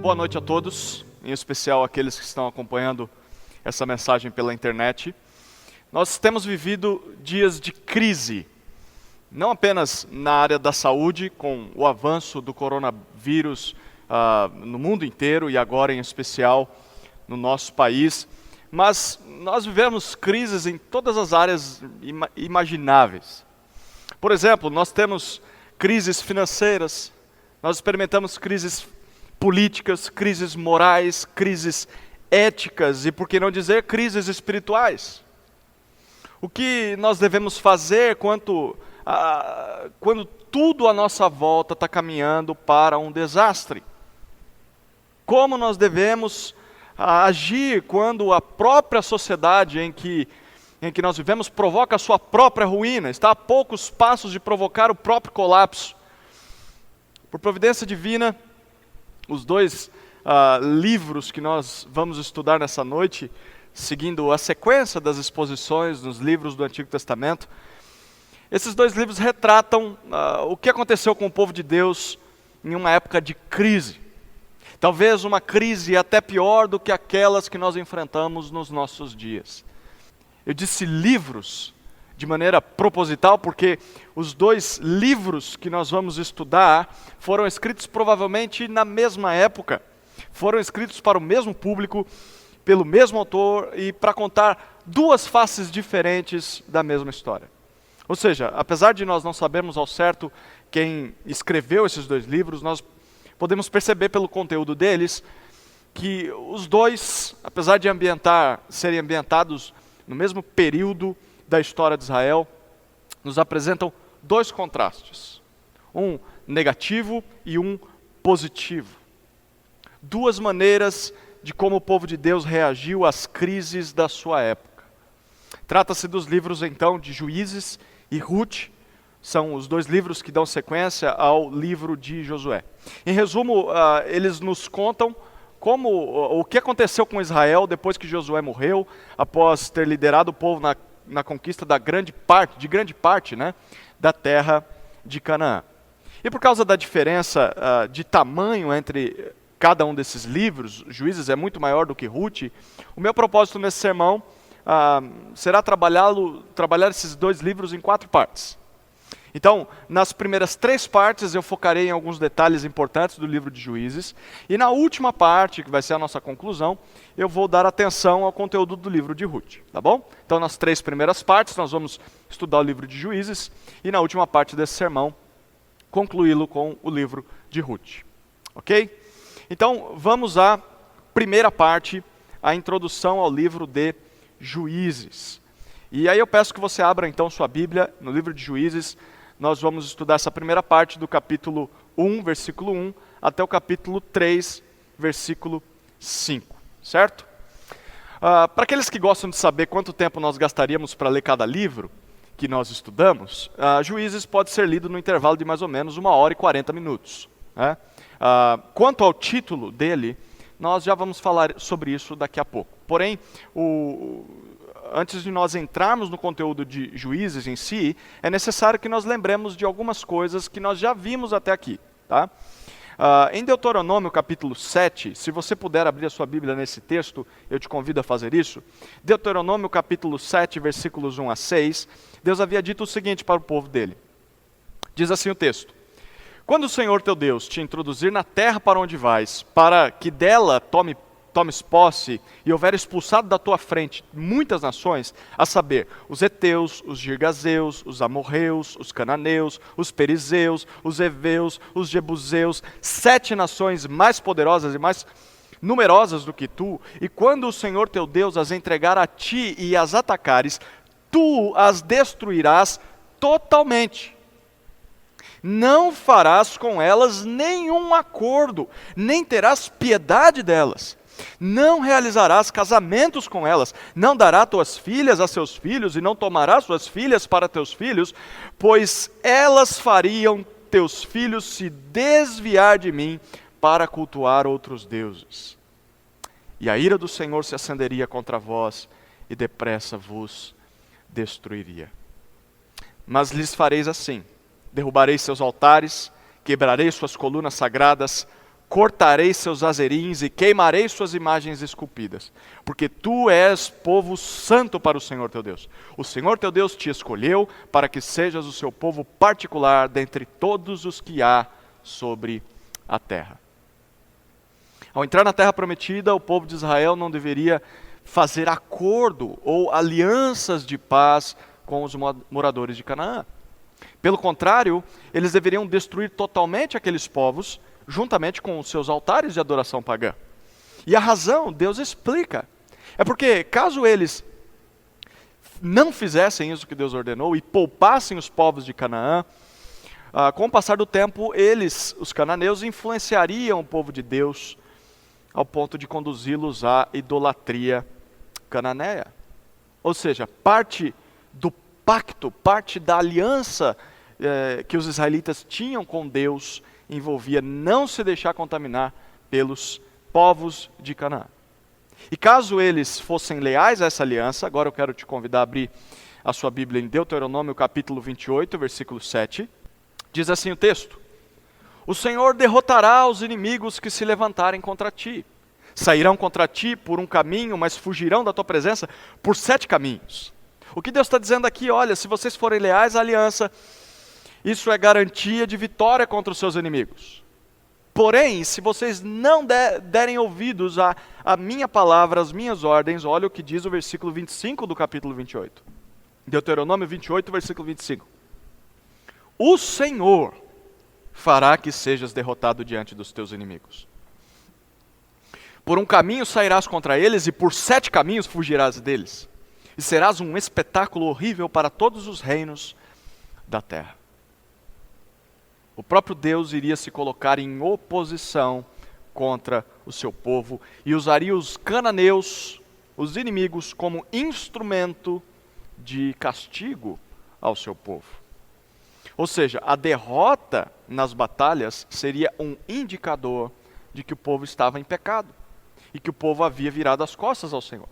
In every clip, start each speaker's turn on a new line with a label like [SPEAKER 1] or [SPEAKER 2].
[SPEAKER 1] Boa noite a todos, em especial aqueles que estão acompanhando essa mensagem pela internet. Nós temos vivido dias de crise, não apenas na área da saúde, com o avanço do coronavírus no mundo inteiro e agora em especial no nosso país, mas nós vivemos crises em todas as áreas imagináveis. Por exemplo, nós temos crises financeiras, nós experimentamos crises políticas, crises morais, crises éticas e, por que não dizer, crises espirituais. O que nós devemos fazer quando tudo à nossa volta está caminhando para um desastre? Como nós devemos agir quando a própria sociedade em que nós vivemos provoca a sua própria ruína, está a poucos passos de provocar o próprio colapso? Por providência divina, os dois livros que nós vamos estudar nessa noite, seguindo a sequência das exposições nos livros do Antigo Testamento, esses dois livros retratam o que aconteceu com o povo de Deus em uma época de crise. Talvez uma crise até pior do que aquelas que nós enfrentamos nos nossos dias. Eu disse livros de maneira proposital, porque os dois livros que nós vamos estudar foram escritos provavelmente na mesma época, foram escritos para o mesmo público, pelo mesmo autor e para contar duas faces diferentes da mesma história. Ou seja, apesar de nós não sabermos ao certo quem escreveu esses dois livros, nós podemos perceber pelo conteúdo deles que os dois, apesar de serem ambientados no mesmo período da história de Israel, nos apresentam dois contrastes, um negativo e um positivo. Duas maneiras de como o povo de Deus reagiu às crises da sua época. Trata-se dos livros, então, de Juízes e Ruth, são os dois livros que dão sequência ao livro de Josué. Em resumo, eles nos contam o que aconteceu com Israel depois que Josué morreu, após ter liderado o povo na conquista de grande parte, da terra de Canaã. E por causa da diferença de tamanho entre cada um desses livros, Juízes é muito maior do que Ruth, o meu propósito nesse sermão será trabalhar esses dois livros em 4 partes. Então, nas primeiras 3 partes eu focarei em alguns detalhes importantes do livro de Juízes, e na última parte, que vai ser a nossa conclusão, eu vou dar atenção ao conteúdo do livro de Ruth, tá bom? Então, nas 3 primeiras partes nós vamos estudar o livro de Juízes, e na última parte desse sermão, concluí-lo com o livro de Ruth, ok? Então, vamos à primeira parte, a introdução ao livro de Juízes. E aí eu peço que você abra então sua Bíblia no livro de Juízes. Nós vamos estudar essa primeira parte do capítulo 1, versículo 1, até o capítulo 3, versículo 5, certo? Para aqueles que gostam de saber quanto tempo nós gastaríamos para ler cada livro que nós estudamos, Juízes pode ser lido no intervalo de mais ou menos 1h e 40 minutos. Né? Quanto ao título dele, nós já vamos falar sobre isso daqui a pouco. Porém, antes de nós entrarmos no conteúdo de Juízes em si, é necessário que nós lembremos de algumas coisas que nós já vimos até aqui. Tá? Em Deuteronômio capítulo 7, se você puder abrir a sua Bíblia nesse texto, eu te convido a fazer isso. Deuteronômio capítulo 7, versículos 1 a 6, Deus havia dito o seguinte para o povo dele. Diz assim o texto: quando o Senhor teu Deus te introduzir na terra para onde vais, para que dela tomes posse e houver expulsado da tua frente muitas nações, a saber, os heteus, os girgazeus, os amorreus, os cananeus, os perizeus, os heveus, os jebuseus, 7 nações mais poderosas e mais numerosas do que tu, e quando o Senhor teu Deus as entregar a ti e as atacares, tu as destruirás totalmente. Não farás com elas nenhum acordo, nem terás piedade delas. Não realizarás casamentos com elas, não darás tuas filhas a seus filhos, e não tomarás suas filhas para teus filhos, pois elas fariam teus filhos se desviar de mim para cultuar outros deuses. e a ira do Senhor se acenderia contra vós, e depressa vos destruiria. Mas lhes fareis assim: derrubarei seus altares, quebrarei suas colunas sagradas, cortarei seus azerins e queimarei suas imagens esculpidas. Porque tu és povo santo para o Senhor teu Deus. O Senhor teu Deus te escolheu para que sejas o seu povo particular dentre todos os que há sobre a terra. Ao entrar na terra prometida, o povo de Israel não deveria fazer acordo ou alianças de paz com os moradores de Canaã. Pelo contrário, eles deveriam destruir totalmente aqueles povos, juntamente com os seus altares de adoração pagã. E a razão, Deus explica. É porque, caso eles não fizessem isso que Deus ordenou e poupassem os povos de Canaã, com o passar do tempo, eles, os cananeus, influenciariam o povo de Deus ao ponto de conduzi-los à idolatria cananeia. Ou seja, parte do pacto, parte da aliança que os israelitas tinham com Deus envolvia não se deixar contaminar pelos povos de Canaã. E caso eles fossem leais a essa aliança, agora eu quero te convidar a abrir a sua Bíblia em Deuteronômio capítulo 28, versículo 7. Diz assim o texto: o Senhor derrotará os inimigos que se levantarem contra ti. Sairão contra ti por um caminho, mas fugirão da tua presença por 7 caminhos. O que Deus está dizendo aqui, olha, se vocês forem leais à aliança, isso é garantia de vitória contra os seus inimigos. Porém, se vocês não derem ouvidos à minha palavra, às minhas ordens, olha o que diz o versículo 25 do capítulo 28. Deuteronômio 28, versículo 25. O Senhor fará que sejas derrotado diante dos teus inimigos. Por um caminho sairás contra eles, e por 7 caminhos fugirás deles. E serás um espetáculo horrível para todos os reinos da terra. O próprio Deus iria se colocar em oposição contra o seu povo e usaria os cananeus, os inimigos, como instrumento de castigo ao seu povo. Ou seja, a derrota nas batalhas seria um indicador de que o povo estava em pecado e que o povo havia virado as costas ao Senhor.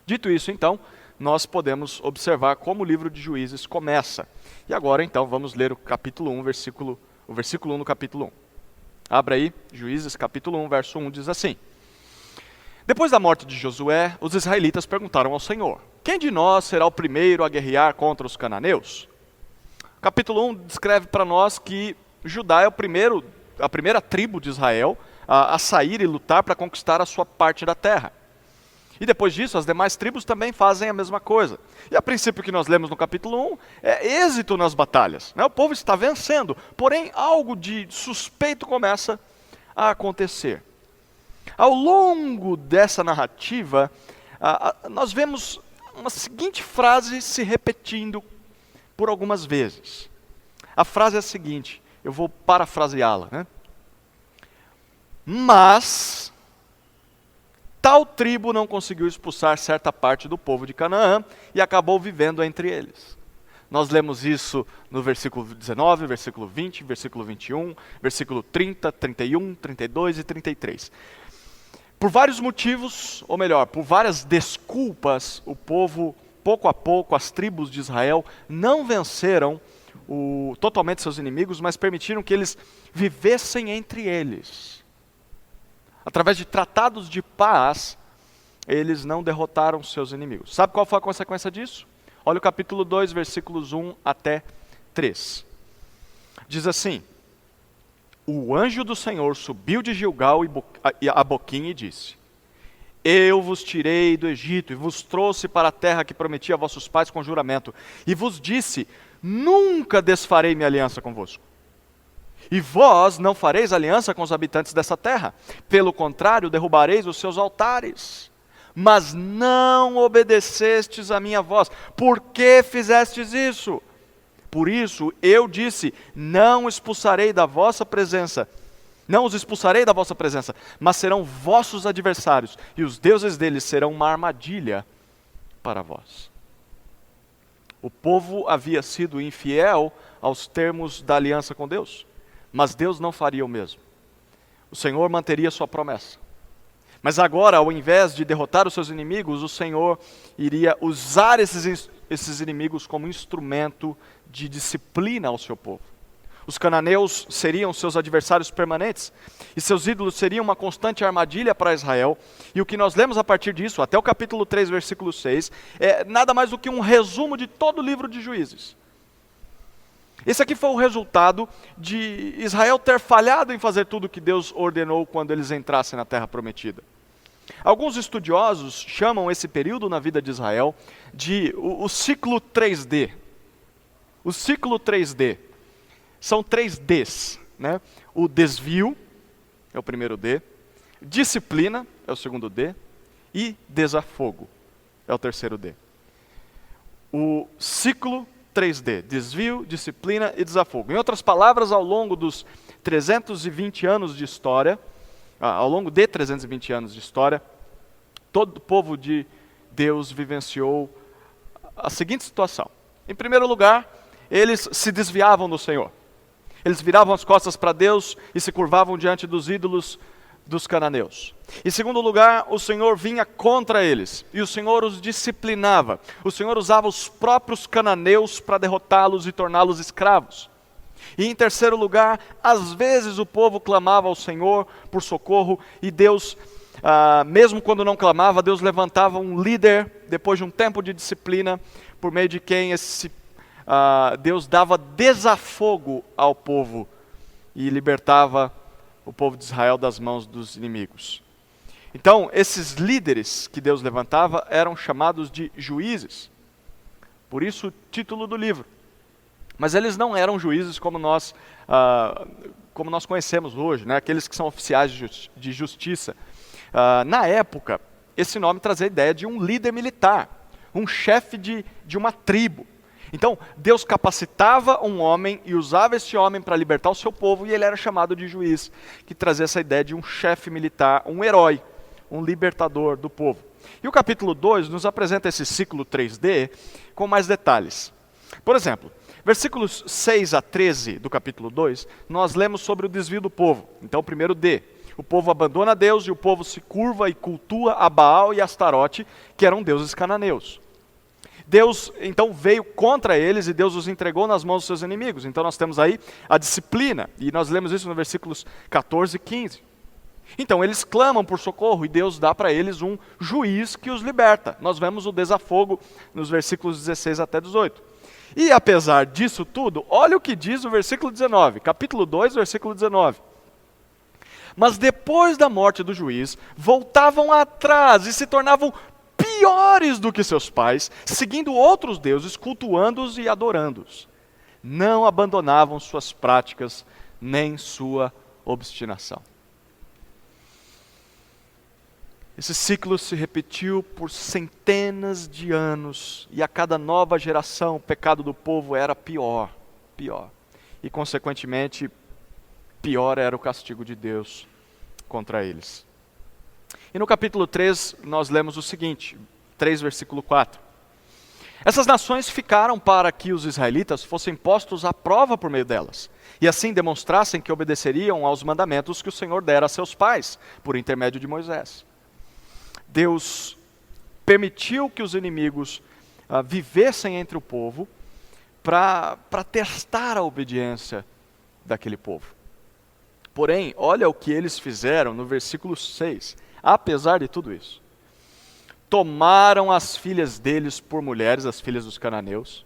[SPEAKER 1] Dito isso, então, nós podemos observar como o livro de Juízes começa. E agora, então, vamos ler o capítulo 1, o versículo 1 do capítulo 1. Abra aí, Juízes, capítulo 1, verso 1, diz assim: depois da morte de Josué, os israelitas perguntaram ao Senhor: quem de nós será o primeiro a guerrear contra os cananeus? O capítulo 1 descreve para nós que Judá é a primeira tribo de Israel a sair e lutar para conquistar a sua parte da terra. E depois disso, as demais tribos também fazem a mesma coisa. E a princípio que nós lemos no capítulo 1 é êxito nas batalhas, né? O povo está vencendo, porém algo de suspeito começa a acontecer. Ao longo dessa narrativa, nós vemos uma seguinte frase se repetindo por algumas vezes. A frase é a seguinte, eu vou parafraseá-la, né? Mas tal tribo não conseguiu expulsar certa parte do povo de Canaã e acabou vivendo entre eles. Nós lemos isso no versículo 19, versículo 20, versículo 21, versículo 30, 31, 32 e 33. Por vários motivos, ou melhor, por várias desculpas, o povo, pouco a pouco, as tribos de Israel não venceram totalmente seus inimigos, mas permitiram que eles vivessem entre eles. Através de tratados de paz, eles não derrotaram seus inimigos. Sabe qual foi a consequência disso? Olha o capítulo 2, versículos 1 até 3. Diz assim: o anjo do Senhor subiu de Gilgal a Boquim e disse: eu vos tirei do Egito e vos trouxe para a terra que prometi a vossos pais com juramento. E vos disse: nunca desfarei minha aliança convosco. E vós não fareis aliança com os habitantes dessa terra. Pelo contrário, derrubareis os seus altares. Mas não obedecestes a minha voz. Por que fizestes isso? Por isso eu disse: não expulsarei da vossa presença. Não os expulsarei da vossa presença, mas serão vossos adversários, e os deuses deles serão uma armadilha para vós. O povo havia sido infiel aos termos da aliança com Deus. Mas Deus não faria o mesmo. O Senhor manteria sua promessa. Mas agora, ao invés de derrotar os seus inimigos, o Senhor iria usar esses inimigos como instrumento de disciplina ao seu povo. Os cananeus seriam seus adversários permanentes, e seus ídolos seriam uma constante armadilha para Israel. E o que nós lemos a partir disso, até o capítulo 3, versículo 6, é nada mais do que um resumo de todo o livro de Juízes. Esse aqui foi o resultado de Israel ter falhado em fazer tudo o que Deus ordenou quando eles entrassem na Terra Prometida. Alguns estudiosos chamam esse período na vida de Israel de o ciclo 3D. O ciclo 3D. São 3 Ds, né? O desvio é o primeiro D, disciplina é o segundo D e desafogo é o terceiro D. O ciclo 3D, desvio, disciplina e desafogo. Em outras palavras, ao longo dos 320 anos de história, ao longo de 320 anos de história, todo o povo de Deus vivenciou a seguinte situação. Em primeiro lugar, eles se desviavam do Senhor. Eles viravam as costas para Deus e se curvavam diante dos ídolos dos cananeus. Em segundo lugar, o Senhor vinha contra eles e o Senhor os disciplinava. O Senhor usava os próprios cananeus para derrotá-los e torná-los escravos. E em terceiro lugar, às vezes o povo clamava ao Senhor por socorro e Deus, mesmo quando não clamava, Deus levantava um líder depois de um tempo de disciplina, por meio de quem Deus dava desafogo ao povo e libertava o povo de Israel das mãos dos inimigos. Então, esses líderes que Deus levantava eram chamados de juízes. Por isso o título do livro. Mas eles não eram juízes como nós conhecemos hoje, né? Aqueles que são oficiais de justiça. Na época, esse nome trazia a ideia de um líder militar, um chefe de uma tribo. Então, Deus capacitava um homem e usava esse homem para libertar o seu povo, e ele era chamado de juiz, que trazia essa ideia de um chefe militar, um herói, um libertador do povo. E o capítulo 2 nos apresenta esse ciclo 3D com mais detalhes. Por exemplo, versículos 6 a 13 do capítulo 2, nós lemos sobre o desvio do povo. Então, o primeiro D, o povo abandona Deus e o povo se curva e cultua a Baal e Astarote, que eram deuses cananeus. Deus, então, veio contra eles e Deus os entregou nas mãos dos seus inimigos. Então, nós temos aí a disciplina, e nós lemos isso no versículos 14 e 15. Então, eles clamam por socorro e Deus dá para eles um juiz que os liberta. Nós vemos o desafogo nos versículos 16 até 18. E, apesar disso tudo, olha o que diz o versículo 19, capítulo 2, versículo 19. Mas depois da morte do juiz, voltavam atrás e se tornavam piores do que seus pais, seguindo outros deuses, cultuando-os e adorando-os. Não abandonavam suas práticas, nem sua obstinação. Esse ciclo se repetiu por centenas de anos, e a cada nova geração o pecado do povo era pior. E, consequentemente, pior era o castigo de Deus contra eles. E no capítulo 3, nós lemos o seguinte, 3 versículo 4. Essas nações ficaram para que os israelitas fossem postos à prova por meio delas, e assim demonstrassem que obedeceriam aos mandamentos que o Senhor dera a seus pais, por intermédio de Moisés. Deus permitiu que os inimigos vivessem entre o povo para testar a obediência daquele povo. Porém, olha o que eles fizeram no versículo 6. Apesar de tudo isso, tomaram as filhas deles por mulheres, as filhas dos cananeus,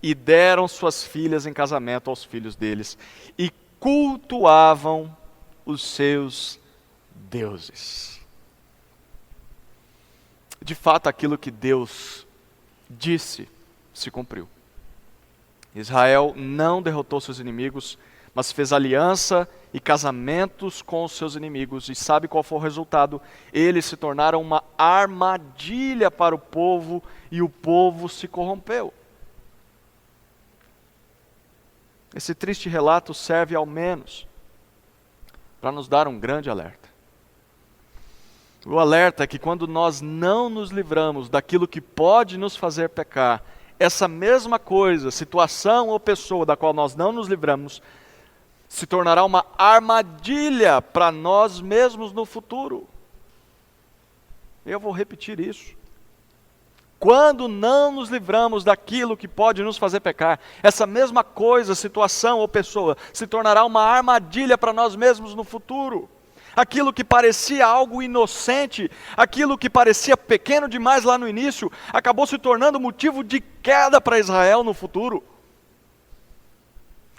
[SPEAKER 1] e deram suas filhas em casamento aos filhos deles, e cultuavam os seus deuses. De fato, aquilo que Deus disse se cumpriu. Israel não derrotou seus inimigos, mas fez aliança e casamentos com os seus inimigos. E sabe qual foi o resultado? Eles se tornaram uma armadilha para o povo e o povo se corrompeu. Esse triste relato serve ao menos para nos dar um grande alerta. O alerta é que quando nós não nos livramos daquilo que pode nos fazer pecar, essa mesma coisa, situação ou pessoa da qual nós não nos livramos, se tornará uma armadilha para nós mesmos no futuro. Eu vou repetir isso. Quando não nos livramos daquilo que pode nos fazer pecar, essa mesma coisa, situação ou pessoa se tornará uma armadilha para nós mesmos no futuro. Aquilo que parecia algo inocente, aquilo que parecia pequeno demais lá no início, acabou se tornando motivo de queda para Israel no futuro.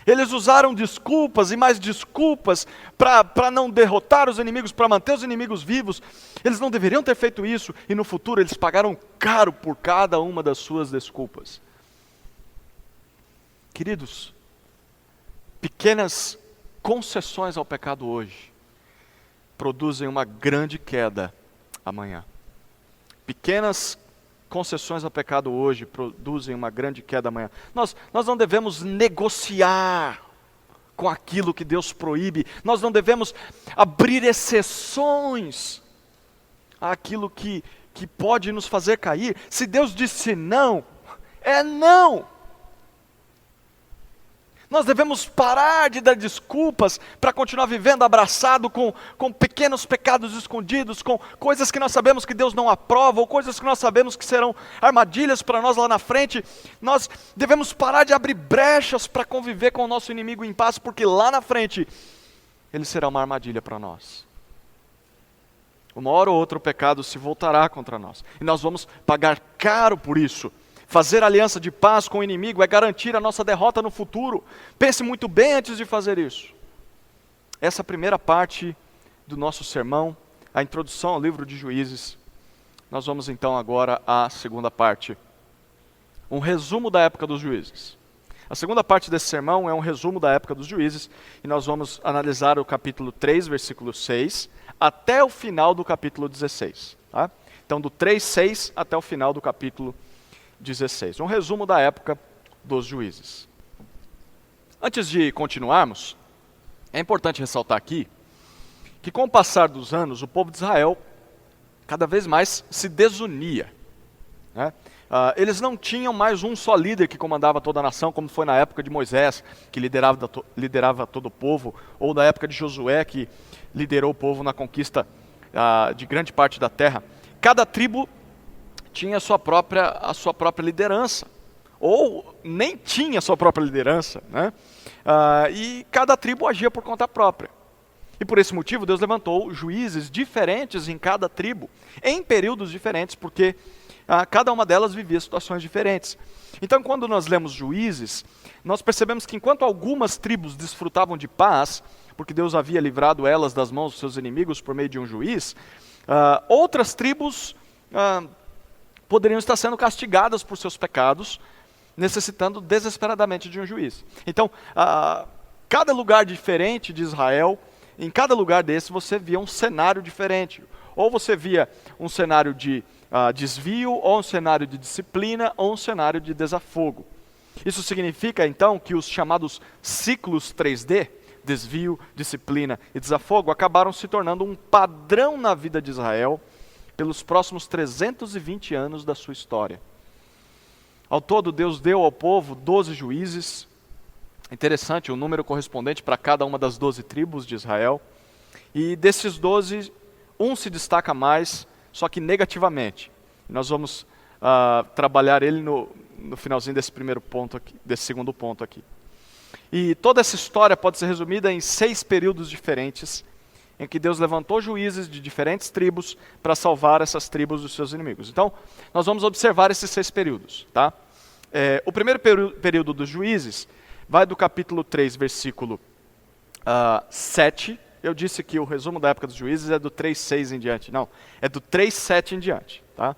[SPEAKER 1] Eles usaram desculpas e mais desculpas para não derrotar os inimigos, para manter os inimigos vivos. Eles não deveriam ter feito isso, e no futuro eles pagaram caro por cada uma das suas desculpas. Queridos, pequenas concessões ao pecado hoje produzem uma grande queda amanhã. Pequenas concessões ao pecado hoje produzem uma grande queda amanhã. Nós não devemos negociar com aquilo que Deus proíbe. Nós não devemos abrir exceções àquilo que pode nos fazer cair. Se Deus disse não, é não. Nós devemos parar de dar desculpas para continuar vivendo abraçado com pequenos pecados escondidos, com coisas que nós sabemos que Deus não aprova, ou coisas que nós sabemos que serão armadilhas para nós lá na frente. Nós devemos parar de abrir brechas para conviver com o nosso inimigo em paz, porque lá na frente ele será uma armadilha para nós. Uma hora ou outra o pecado se voltará contra nós, e nós vamos pagar caro por isso. Fazer aliança de paz com o inimigo é garantir a nossa derrota no futuro. Pense muito bem antes de fazer isso. Essa primeira parte do nosso sermão, a introdução ao livro de Juízes. Nós vamos então agora à segunda parte. Um resumo da época dos juízes. A segunda parte desse sermão é um resumo da época dos juízes, e nós vamos analisar o capítulo 3, versículo 6, até o final do capítulo 16. Tá? Então do 3, 6 até o final do capítulo 16. Um resumo da época dos juízes. Antes de continuarmos, é importante ressaltar aqui que com o passar dos anos, o povo de Israel cada vez mais se desunia. Né? Eles não tinham mais um só líder que comandava toda a nação, como foi na época de Moisés, que liderava todo o povo, ou na época de Josué, que liderou o povo na conquista de grande parte da terra. Cada tribo tinha a sua própria liderança, ou nem tinha a sua própria liderança, né? E cada tribo agia por conta própria. E por esse motivo Deus levantou juízes diferentes em cada tribo, em períodos diferentes, porque cada uma delas vivia situações diferentes. Então quando nós lemos Juízes, nós percebemos que enquanto algumas tribos desfrutavam de paz, porque Deus havia livrado elas das mãos dos seus inimigos por meio de um juiz, outras tribos poderiam estar sendo castigadas por seus pecados, necessitando desesperadamente de um juiz. Então, cada lugar diferente de Israel, em cada lugar desse você via um cenário diferente. Ou você via um cenário de desvio, ou um cenário de disciplina, ou um cenário de desafogo. Isso significa, então, que os chamados ciclos 3D, desvio, disciplina e desafogo, acabaram se tornando um padrão na vida de Israel, pelos próximos 320 anos da sua história. Ao todo, Deus deu ao povo 12 juízes. Interessante, o número correspondente para cada uma das 12 tribos de Israel. E desses 12, um se destaca mais, só que negativamente. Nós vamos trabalhar ele no finalzinho desse primeiro ponto aqui, desse segundo ponto aqui. E toda essa história pode ser resumida em 6 períodos diferentes, em que Deus levantou juízes de diferentes tribos para salvar essas tribos dos seus inimigos. Então, nós vamos observar esses 6 períodos. Tá? O primeiro período dos juízes vai do capítulo 3, versículo 7. Eu disse que o resumo da época dos juízes é do 3, 6 em diante. Não, é do 3, 7 em diante. Tá?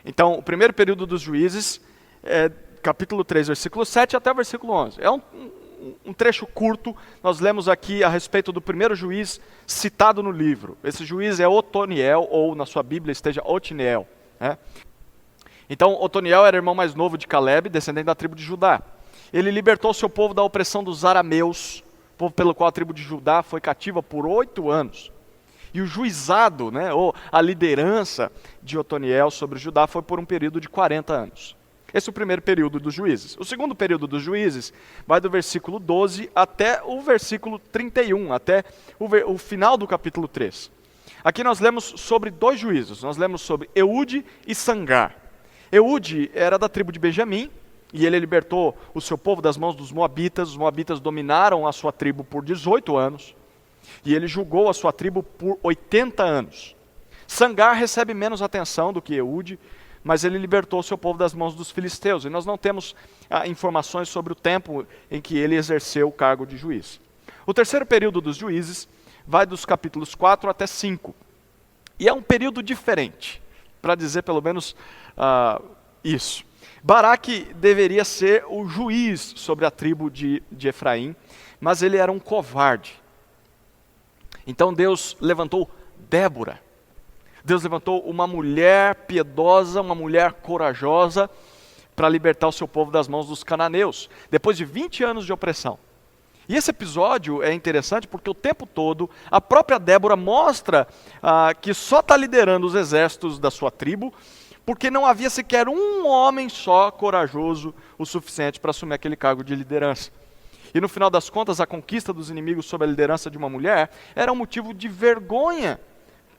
[SPEAKER 1] Então, o primeiro período dos juízes é capítulo 3, versículo 7 até o versículo 11. É um trecho curto. Nós lemos aqui a respeito do primeiro juiz citado no livro. Esse juiz é Otoniel, ou na sua Bíblia esteja Otniel. Né? Então, Otoniel era irmão mais novo de Caleb, descendente da tribo de Judá. Ele libertou seu povo da opressão dos arameus, povo pelo qual a tribo de Judá foi cativa por 8 anos. E o juizado, né, ou a liderança de Otoniel sobre Judá foi por um período de 40 anos. Esse é o primeiro período dos juízes. O segundo período dos juízes vai do versículo 12 até o versículo 31, até o final do capítulo 3. Aqui nós lemos sobre dois juízes, nós lemos sobre Eude e Sangar. Eude era da tribo de Benjamim, e ele libertou o seu povo das mãos dos Moabitas. Os Moabitas dominaram a sua tribo por 18 anos, e ele julgou a sua tribo por 80 anos. Sangar recebe menos atenção do que Eude, mas ele libertou o seu povo das mãos dos filisteus, e nós não temos informações sobre o tempo em que ele exerceu o cargo de juiz. O terceiro período dos juízes vai dos capítulos 4 até 5. E é um período diferente, para dizer pelo menos isso. Baraque deveria ser o juiz sobre a tribo de Efraim, mas ele era um covarde. Então Deus levantou Débora. Deus levantou uma mulher piedosa, uma mulher corajosa, para libertar o seu povo das mãos dos cananeus, depois de 20 anos de opressão. E esse episódio é interessante porque o tempo todo a própria Débora mostra que só está liderando os exércitos da sua tribo porque não havia sequer um homem só corajoso o suficiente para assumir aquele cargo de liderança. E no final das contas, a conquista dos inimigos sob a liderança de uma mulher era um motivo de vergonha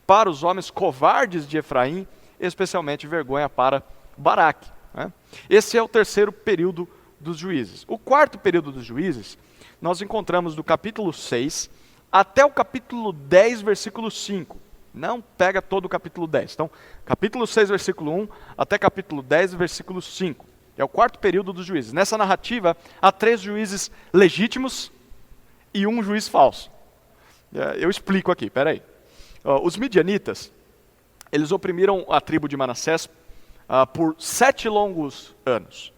[SPEAKER 1] para os homens covardes de Efraim, especialmente vergonha para Baraque, né? Esse é o terceiro período dos juízes. O quarto período dos juízes nós encontramos do capítulo 6 até o capítulo 10, versículo 5. Não pega todo o capítulo 10. Então, capítulo 6, versículo 1, até capítulo 10, versículo 5. É o quarto período dos juízes. Nessa narrativa, há 3 juízes legítimos e um juiz falso. Eu explico aqui, peraí. Os midianitas, eles oprimiram a tribo de Manassés por 7 longos anos.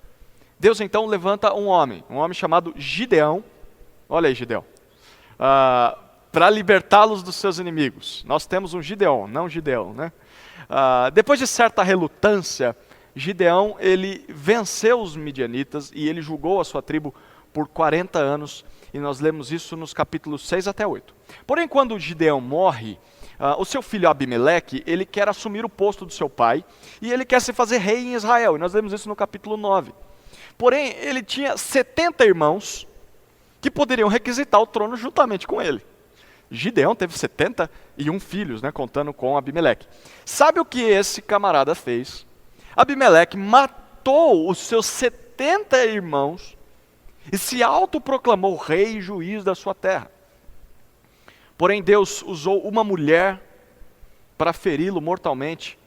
[SPEAKER 1] Deus então levanta um homem chamado Gideão. Olha aí, Gideão. Para libertá-los dos seus inimigos. Nós temos um Gideão, não Gideão, né? Depois de certa relutância, Gideão, ele venceu os midianitas e ele julgou a sua tribo por 40 anos, e nós lemos isso nos capítulos 6 até 8. Porém, quando Gideão morre, o seu filho Abimeleque, ele quer assumir o posto do seu pai, e ele quer se fazer rei em Israel, e nós lemos isso no capítulo 9. Porém, ele tinha 70 irmãos, que poderiam requisitar o trono juntamente com ele. Gideão teve 71 filhos, né, contando com Abimeleque. Sabe o que esse camarada fez? Abimeleque matou os seus 70 irmãos e se autoproclamou rei e juiz da sua terra. Porém, Deus usou uma mulher para feri-lo mortalmente.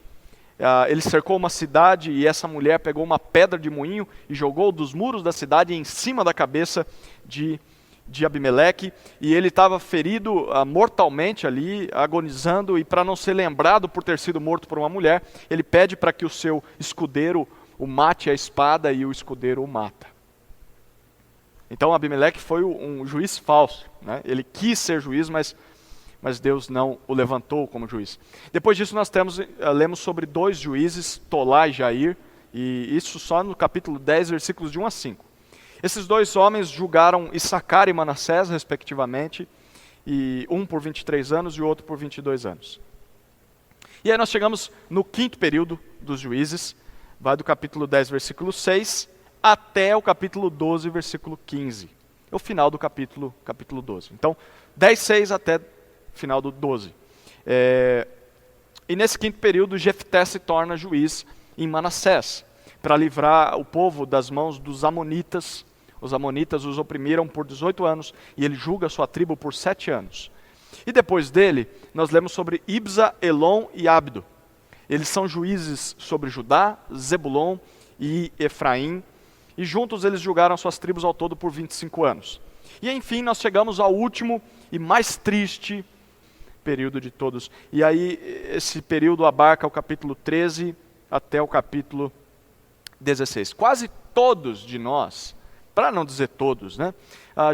[SPEAKER 1] Ele cercou uma cidade e essa mulher pegou uma pedra de moinho e jogou dos muros da cidade em cima da cabeça de Abimeleque, e ele estava ferido mortalmente ali, agonizando, e para não ser lembrado por ter sido morto por uma mulher, ele pede para que o seu escudeiro o mate a espada, e o escudeiro o mata. Então Abimeleque foi um juiz falso, né? Ele quis ser juiz, mas Deus não o levantou como juiz. Depois disso nós lemos sobre 2 juízes, Tolá e Jair, e isso só no capítulo 10, versículos de 1 a 5. Esses 2 homens julgaram Issacar e Manassés, respectivamente, e um por 23 anos e o outro por 22 anos. E aí nós chegamos no quinto período dos juízes, vai do capítulo 10, versículo 6, até o capítulo 12, versículo 15. É o final do capítulo 12. Então, 10, 6 até final do 12. E nesse quinto período, Jefté se torna juiz em Manassés, para livrar o povo das mãos dos amonitas. Os amonitas os oprimiram por 18 anos, e ele julga a sua tribo por 7 anos. E depois dele, nós lemos sobre Ibza, Elon e Abdo. Eles são juízes sobre Judá, Zebulon e Efraim, e juntos eles julgaram suas tribos ao todo por 25 anos. E enfim, nós chegamos ao último e mais triste período de todos. E aí, esse período abarca o capítulo 13 até o capítulo 16. Quase todos de nós, para não dizer todos, né,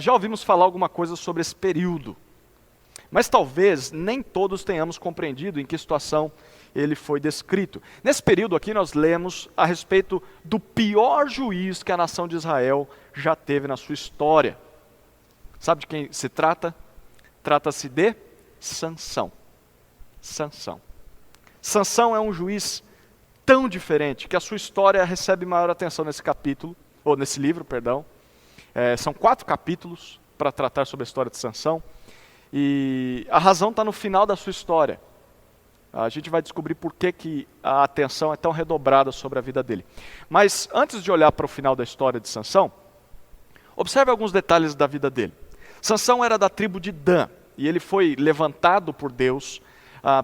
[SPEAKER 1] já ouvimos falar alguma coisa sobre esse período. Mas talvez nem todos tenhamos compreendido em que situação ele foi descrito. Nesse período aqui nós lemos a respeito do pior juiz que a nação de Israel já teve na sua história. Sabe de quem se trata? Trata-se de Sansão. Sansão é um juiz tão diferente que a sua história recebe maior atenção nesse capítulo, ou nesse livro, perdão. São 4 capítulos para tratar sobre a história de Sansão. E a razão está no final da sua história. A gente vai descobrir por que a atenção é tão redobrada sobre a vida dele. Mas antes de olhar para o final da história de Sansão, observe alguns detalhes da vida dele. Sansão era da tribo de Dan, e ele foi levantado por Deus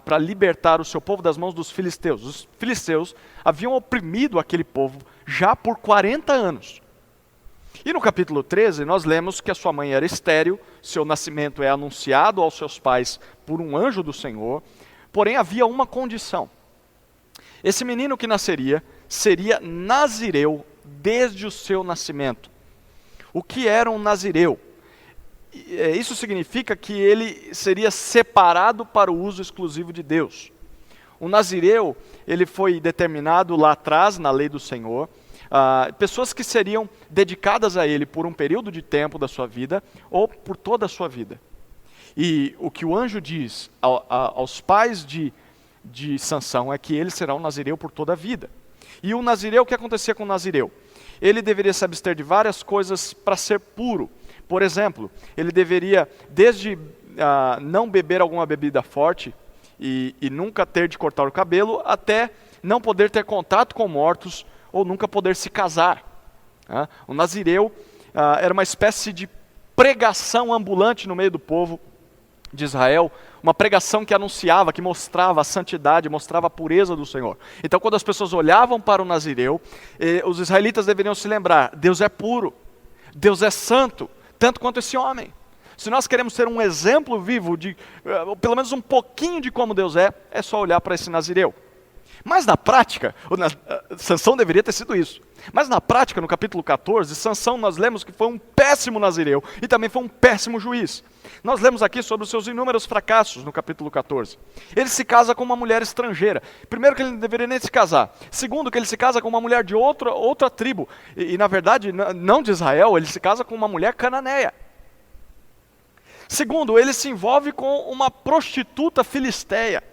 [SPEAKER 1] para libertar o seu povo das mãos dos filisteus. Os filisteus haviam oprimido aquele povo já por 40 anos. E no capítulo 13, nós lemos que a sua mãe era estéril, seu nascimento é anunciado aos seus pais por um anjo do Senhor, porém havia uma condição. Esse menino que nasceria seria nazireu desde o seu nascimento. O que era um nazireu? Isso significa que ele seria separado para o uso exclusivo de Deus. O nazireu, ele foi determinado lá atrás na lei do Senhor, pessoas que seriam dedicadas a ele por um período de tempo da sua vida ou por toda a sua vida. E o que o anjo diz aos pais de Sansão é que ele será um nazireu por toda a vida. E o nazireu, o que acontecia com o nazireu? Ele deveria se abster de várias coisas para ser puro. Por exemplo, ele deveria, desde não beber alguma bebida forte e nunca ter de cortar o cabelo, até não poder ter contato com mortos ou nunca poder se casar. O nazireu era uma espécie de pregação ambulante no meio do povo de Israel, uma pregação que anunciava, que mostrava a santidade, mostrava a pureza do Senhor. Então, quando as pessoas olhavam para o nazireu, os israelitas deveriam se lembrar: Deus é puro, Deus é santo, tanto quanto esse homem. Se nós queremos ser um exemplo vivo de, pelo menos um pouquinho de como Deus é só olhar para esse nazireu. Mas na prática, Sansão deveria ter sido isso. Mas na prática, no capítulo 14, Sansão nós lemos que foi um péssimo nazireu e também foi um péssimo juiz. Nós lemos aqui sobre os seus inúmeros fracassos no capítulo 14. Ele se casa com uma mulher estrangeira. Primeiro, que ele não deveria nem se casar. Segundo, que ele se casa com uma mulher de outra tribo. E na verdade, não de Israel, ele se casa com uma mulher cananeia. Segundo, ele se envolve com uma prostituta filisteia.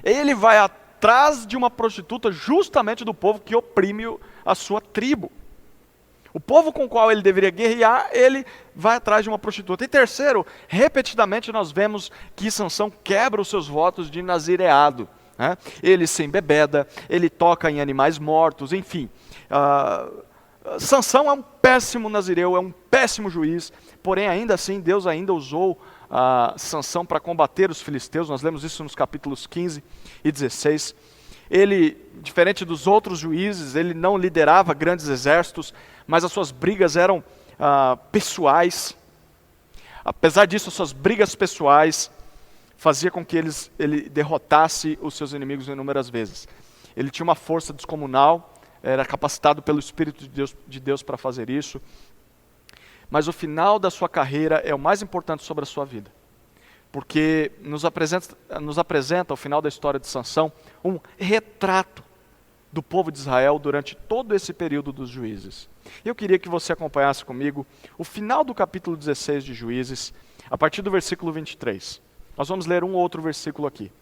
[SPEAKER 1] Ele vai atrás de uma prostituta justamente do povo que oprime a sua tribo. O povo com o qual ele deveria guerrear, ele vai atrás de uma prostituta. E terceiro, repetidamente nós vemos que Sansão quebra os seus votos de nazireado. Ele se embebeda, ele toca em animais mortos, enfim. Sansão é um péssimo nazireu, é um péssimo juiz, porém ainda assim Deus ainda usou Sansão para combater os filisteus. Nós lemos isso nos capítulos 15 e 16. Ele, diferente dos outros juízes, ele não liderava grandes exércitos, mas as suas brigas eram pessoais. Apesar disso, as suas brigas pessoais fazia com que ele derrotasse os seus inimigos inúmeras vezes. Ele tinha uma força descomunal, era capacitado pelo Espírito de Deus para fazer isso. Mas o final da sua carreira é o mais importante sobre a sua vida. Porque nos apresenta, ao final da história de Sansão, um retrato do povo de Israel durante todo esse período dos juízes. Eu queria que você acompanhasse comigo o final do capítulo 16 de Juízes, a partir do versículo 23. Nós vamos ler um ou outro versículo aqui.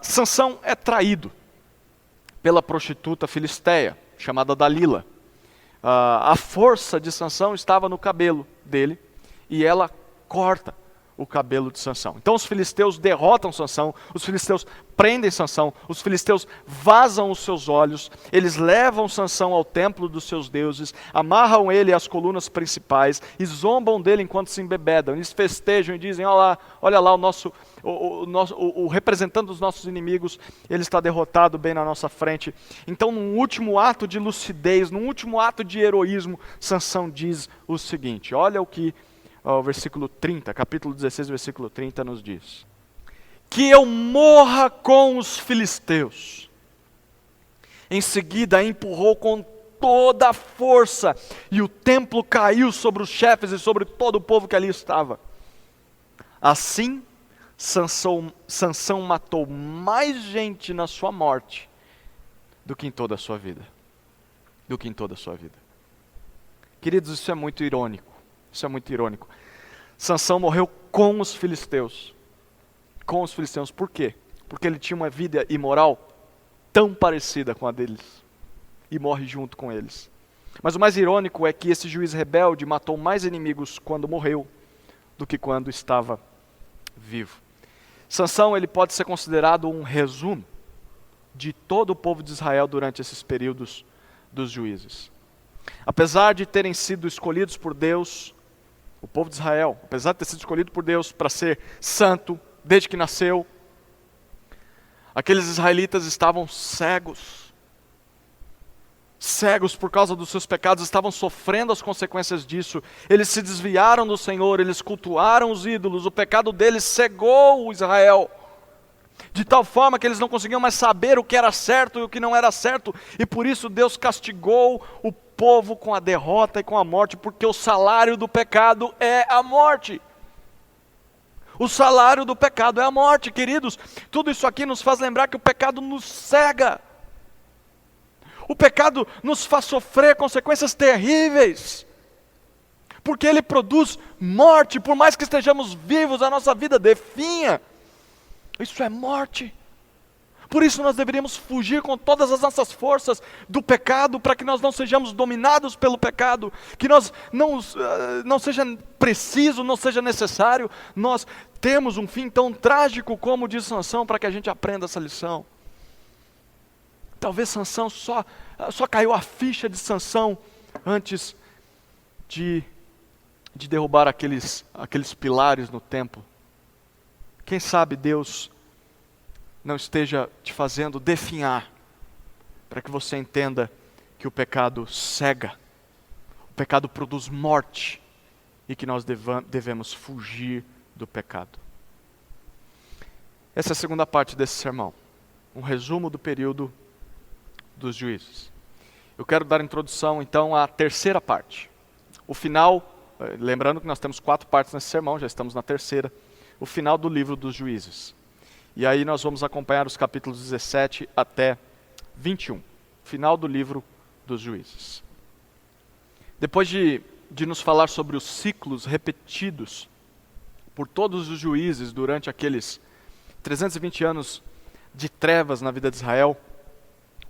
[SPEAKER 1] Sansão é traído pela prostituta filisteia, chamada Dalila. A força de Sansão estava no cabelo dele, e ela corta o cabelo de Sansão. Então os filisteus derrotam Sansão, os filisteus prendem Sansão, os filisteus vazam os seus olhos, eles levam Sansão ao templo dos seus deuses, amarram ele às colunas principais e zombam dele enquanto se embebedam. Eles festejam e dizem: olha lá o representante dos nossos inimigos, ele está derrotado bem na nossa frente. Então, num último ato de lucidez, num último ato de heroísmo, Sansão diz o seguinte: olha o que o versículo 30, capítulo 16, versículo 30 nos diz: que eu morra com os filisteus. Em seguida empurrou com toda a força, e o templo caiu sobre os chefes e sobre todo o povo que ali estava. Assim, Sansão matou mais gente na sua morte do que em toda a sua vida. Queridos, isso é muito irônico. Sansão morreu com os filisteus. Por quê? Porque ele tinha uma vida imoral tão parecida com a deles. E morre junto com eles. Mas o mais irônico é que esse juiz rebelde matou mais inimigos quando morreu do que quando estava vivo. Sansão, ele pode ser considerado um resumo de todo o povo de Israel durante esses períodos dos juízes. Apesar de terem sido escolhidos por Deus, o povo de Israel, apesar de ter sido escolhido por Deus para ser santo desde que nasceu, aqueles israelitas estavam cegos por causa dos seus pecados, estavam sofrendo as consequências disso. Eles se desviaram do Senhor, eles cultuaram os ídolos, o pecado deles cegou o Israel, de tal forma que eles não conseguiam mais saber o que era certo e o que não era certo, e por isso Deus castigou o povo com a derrota e com a morte, porque o salário do pecado é a morte. O salário do pecado é a morte, queridos. Tudo isso aqui nos faz lembrar que o pecado nos cega. O pecado nos faz sofrer consequências terríveis, porque ele produz morte. Por mais que estejamos vivos, a nossa vida definha. Isso é morte. Por isso nós deveríamos fugir com todas as nossas forças do pecado, para que nós não sejamos dominados pelo pecado, que nós não seja preciso, não seja necessário nós temos um fim tão trágico como o de Sansão, para que a gente aprenda essa lição. Talvez Sansão só caiu a ficha de Sansão antes de derrubar aqueles pilares no templo. Quem sabe Deus não esteja te fazendo definhar, para que você entenda que o pecado cega, o pecado produz morte, e que nós devemos fugir do pecado. Essa é a segunda parte desse sermão, um resumo do período dos juízes. Eu quero dar introdução então à terceira parte, o final, lembrando que nós temos 4 partes nesse sermão, já estamos na terceira, o final do livro dos juízes. E aí nós vamos acompanhar os capítulos 17 até 21, final do livro dos juízes. Depois de nos falar sobre os ciclos repetidos por todos os juízes durante aqueles 320 anos de trevas na vida de Israel,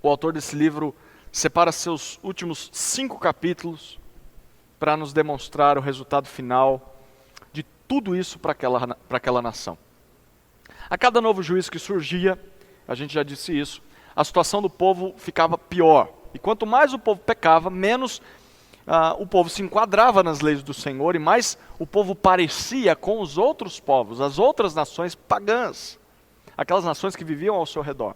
[SPEAKER 1] o autor desse livro separa seus últimos 5 capítulos para nos demonstrar o resultado final de tudo isso para aquela nação. A cada novo juiz que surgia, a gente já disse isso, a situação do povo ficava pior. E quanto mais o povo pecava, menos o povo se enquadrava nas leis do Senhor, e mais o povo parecia com os outros povos, as outras nações pagãs, aquelas nações que viviam ao seu redor.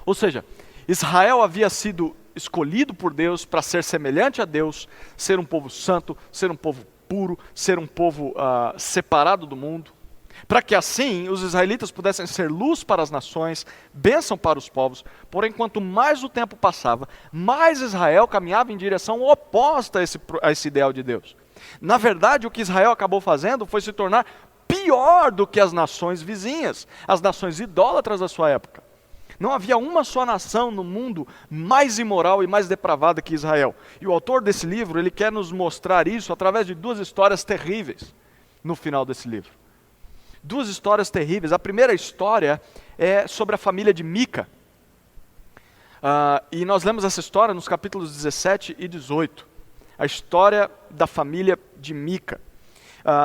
[SPEAKER 1] Ou seja, Israel havia sido escolhido por Deus para ser semelhante a Deus, ser um povo santo, ser um povo puro, ser um povo separado do mundo, para que assim os israelitas pudessem ser luz para as nações, bênção para os povos. Porém, quanto mais o tempo passava, mais Israel caminhava em direção oposta a esse ideal de Deus. Na verdade, o que Israel acabou fazendo foi se tornar pior do que as nações vizinhas, as nações idólatras da sua época. Não havia uma só nação no mundo mais imoral e mais depravada que Israel. E o autor desse livro, ele quer nos mostrar isso através de 2 histórias terríveis no final desse livro. 2 histórias terríveis. A primeira história é sobre a família de Mica. E nós lemos essa história nos capítulos 17 e 18. A história da família de Mica.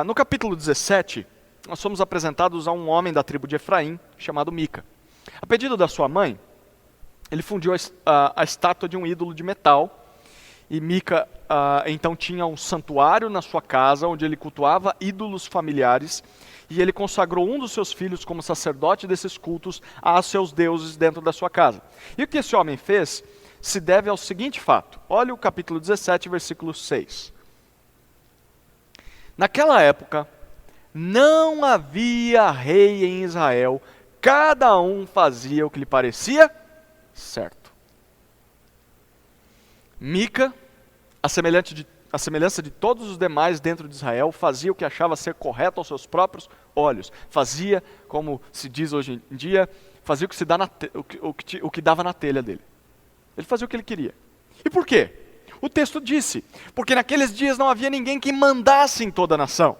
[SPEAKER 1] No capítulo 17, nós somos apresentados a um homem da tribo de Efraim, chamado Mica. A pedido da sua mãe, ele fundiu a estátua de um ídolo de metal. E Mica então tinha um santuário na sua casa, onde ele cultuava ídolos familiares, e ele consagrou um dos seus filhos como sacerdote desses cultos a seus deuses dentro da sua casa. E o que esse homem fez se deve ao seguinte fato. Olha o capítulo 17, versículo 6. Naquela época, não havia rei em Israel, cada um fazia o que lhe parecia certo. Mica, a semelhança de todos os demais dentro de Israel, fazia o que achava ser correto aos seus próprios olhos. Fazia, como se diz hoje em dia, fazia o que dava na telha dele. Ele fazia o que ele queria. E por quê? O texto disse, porque naqueles dias não havia ninguém que mandasse em toda a nação.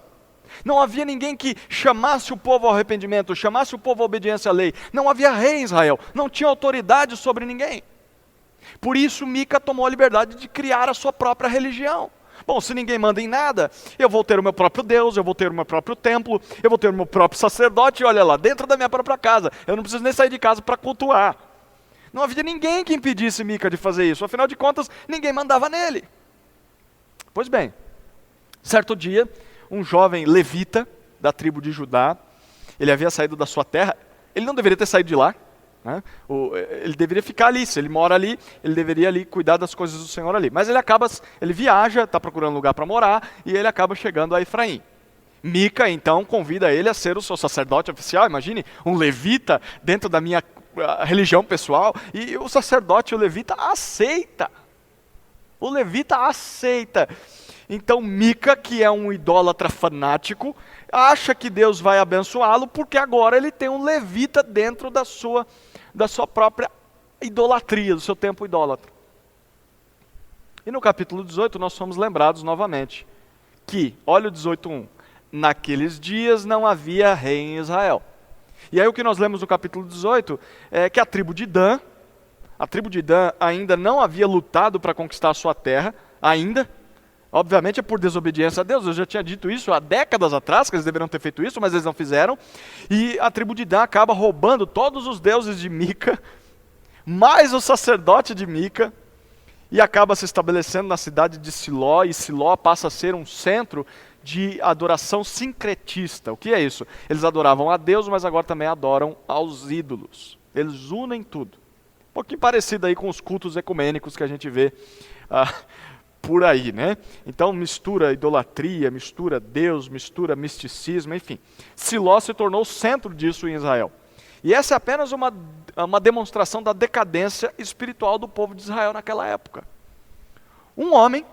[SPEAKER 1] Não havia ninguém que chamasse o povo ao arrependimento, chamasse o povo à obediência à lei. Não havia rei em Israel, não tinha autoridade sobre ninguém. Por isso Mica tomou a liberdade de criar a sua própria religião. Bom, se ninguém manda em nada, eu vou ter o meu próprio Deus, eu vou ter o meu próprio templo, eu vou ter o meu próprio sacerdote, olha lá, dentro da minha própria casa. Eu não preciso nem sair de casa para cultuar. Não havia ninguém que impedisse Mica de fazer isso, afinal de contas, ninguém mandava nele. Pois bem, certo dia, um jovem levita da tribo de Judá, ele havia saído da sua terra, ele não deveria ter saído de lá, né? Ele deveria ficar ali, se ele mora ali, ele deveria ali cuidar das coisas do Senhor ali. Mas ele viaja, está procurando lugar para morar, e ele acaba chegando a Efraim. Mica, então, convida ele a ser o seu sacerdote oficial. Imagine, um levita dentro da minha religião pessoal, e o sacerdote, o levita, aceita. O levita aceita. Então Mica, que é um idólatra fanático, acha que Deus vai abençoá-lo, porque agora ele tem um levita dentro da sua própria idolatria, do seu templo idólatra. E no capítulo 18 nós somos lembrados novamente que, olha o 18:1, naqueles dias não havia rei em Israel. E aí o que nós lemos no capítulo 18 é que a tribo de Dan ainda não havia lutado para conquistar a sua terra, ainda. Obviamente é por desobediência a Deus, eu já tinha dito isso há décadas atrás, que eles deveriam ter feito isso, mas eles não fizeram. E a tribo de Dan acaba roubando todos os deuses de Mica, mais o sacerdote de Mica, e acaba se estabelecendo na cidade de Siló, e Siló passa a ser um centro de adoração sincretista. O que é isso? Eles adoravam a Deus, mas agora também adoram aos ídolos. Eles unem tudo. Um pouquinho parecido aí com os cultos ecumênicos que a gente vê por aí, né? Então mistura idolatria, mistura Deus, mistura misticismo, enfim. Siló se tornou o centro disso em Israel. E essa é apenas uma demonstração da decadência espiritual do povo de Israel naquela época. Um homem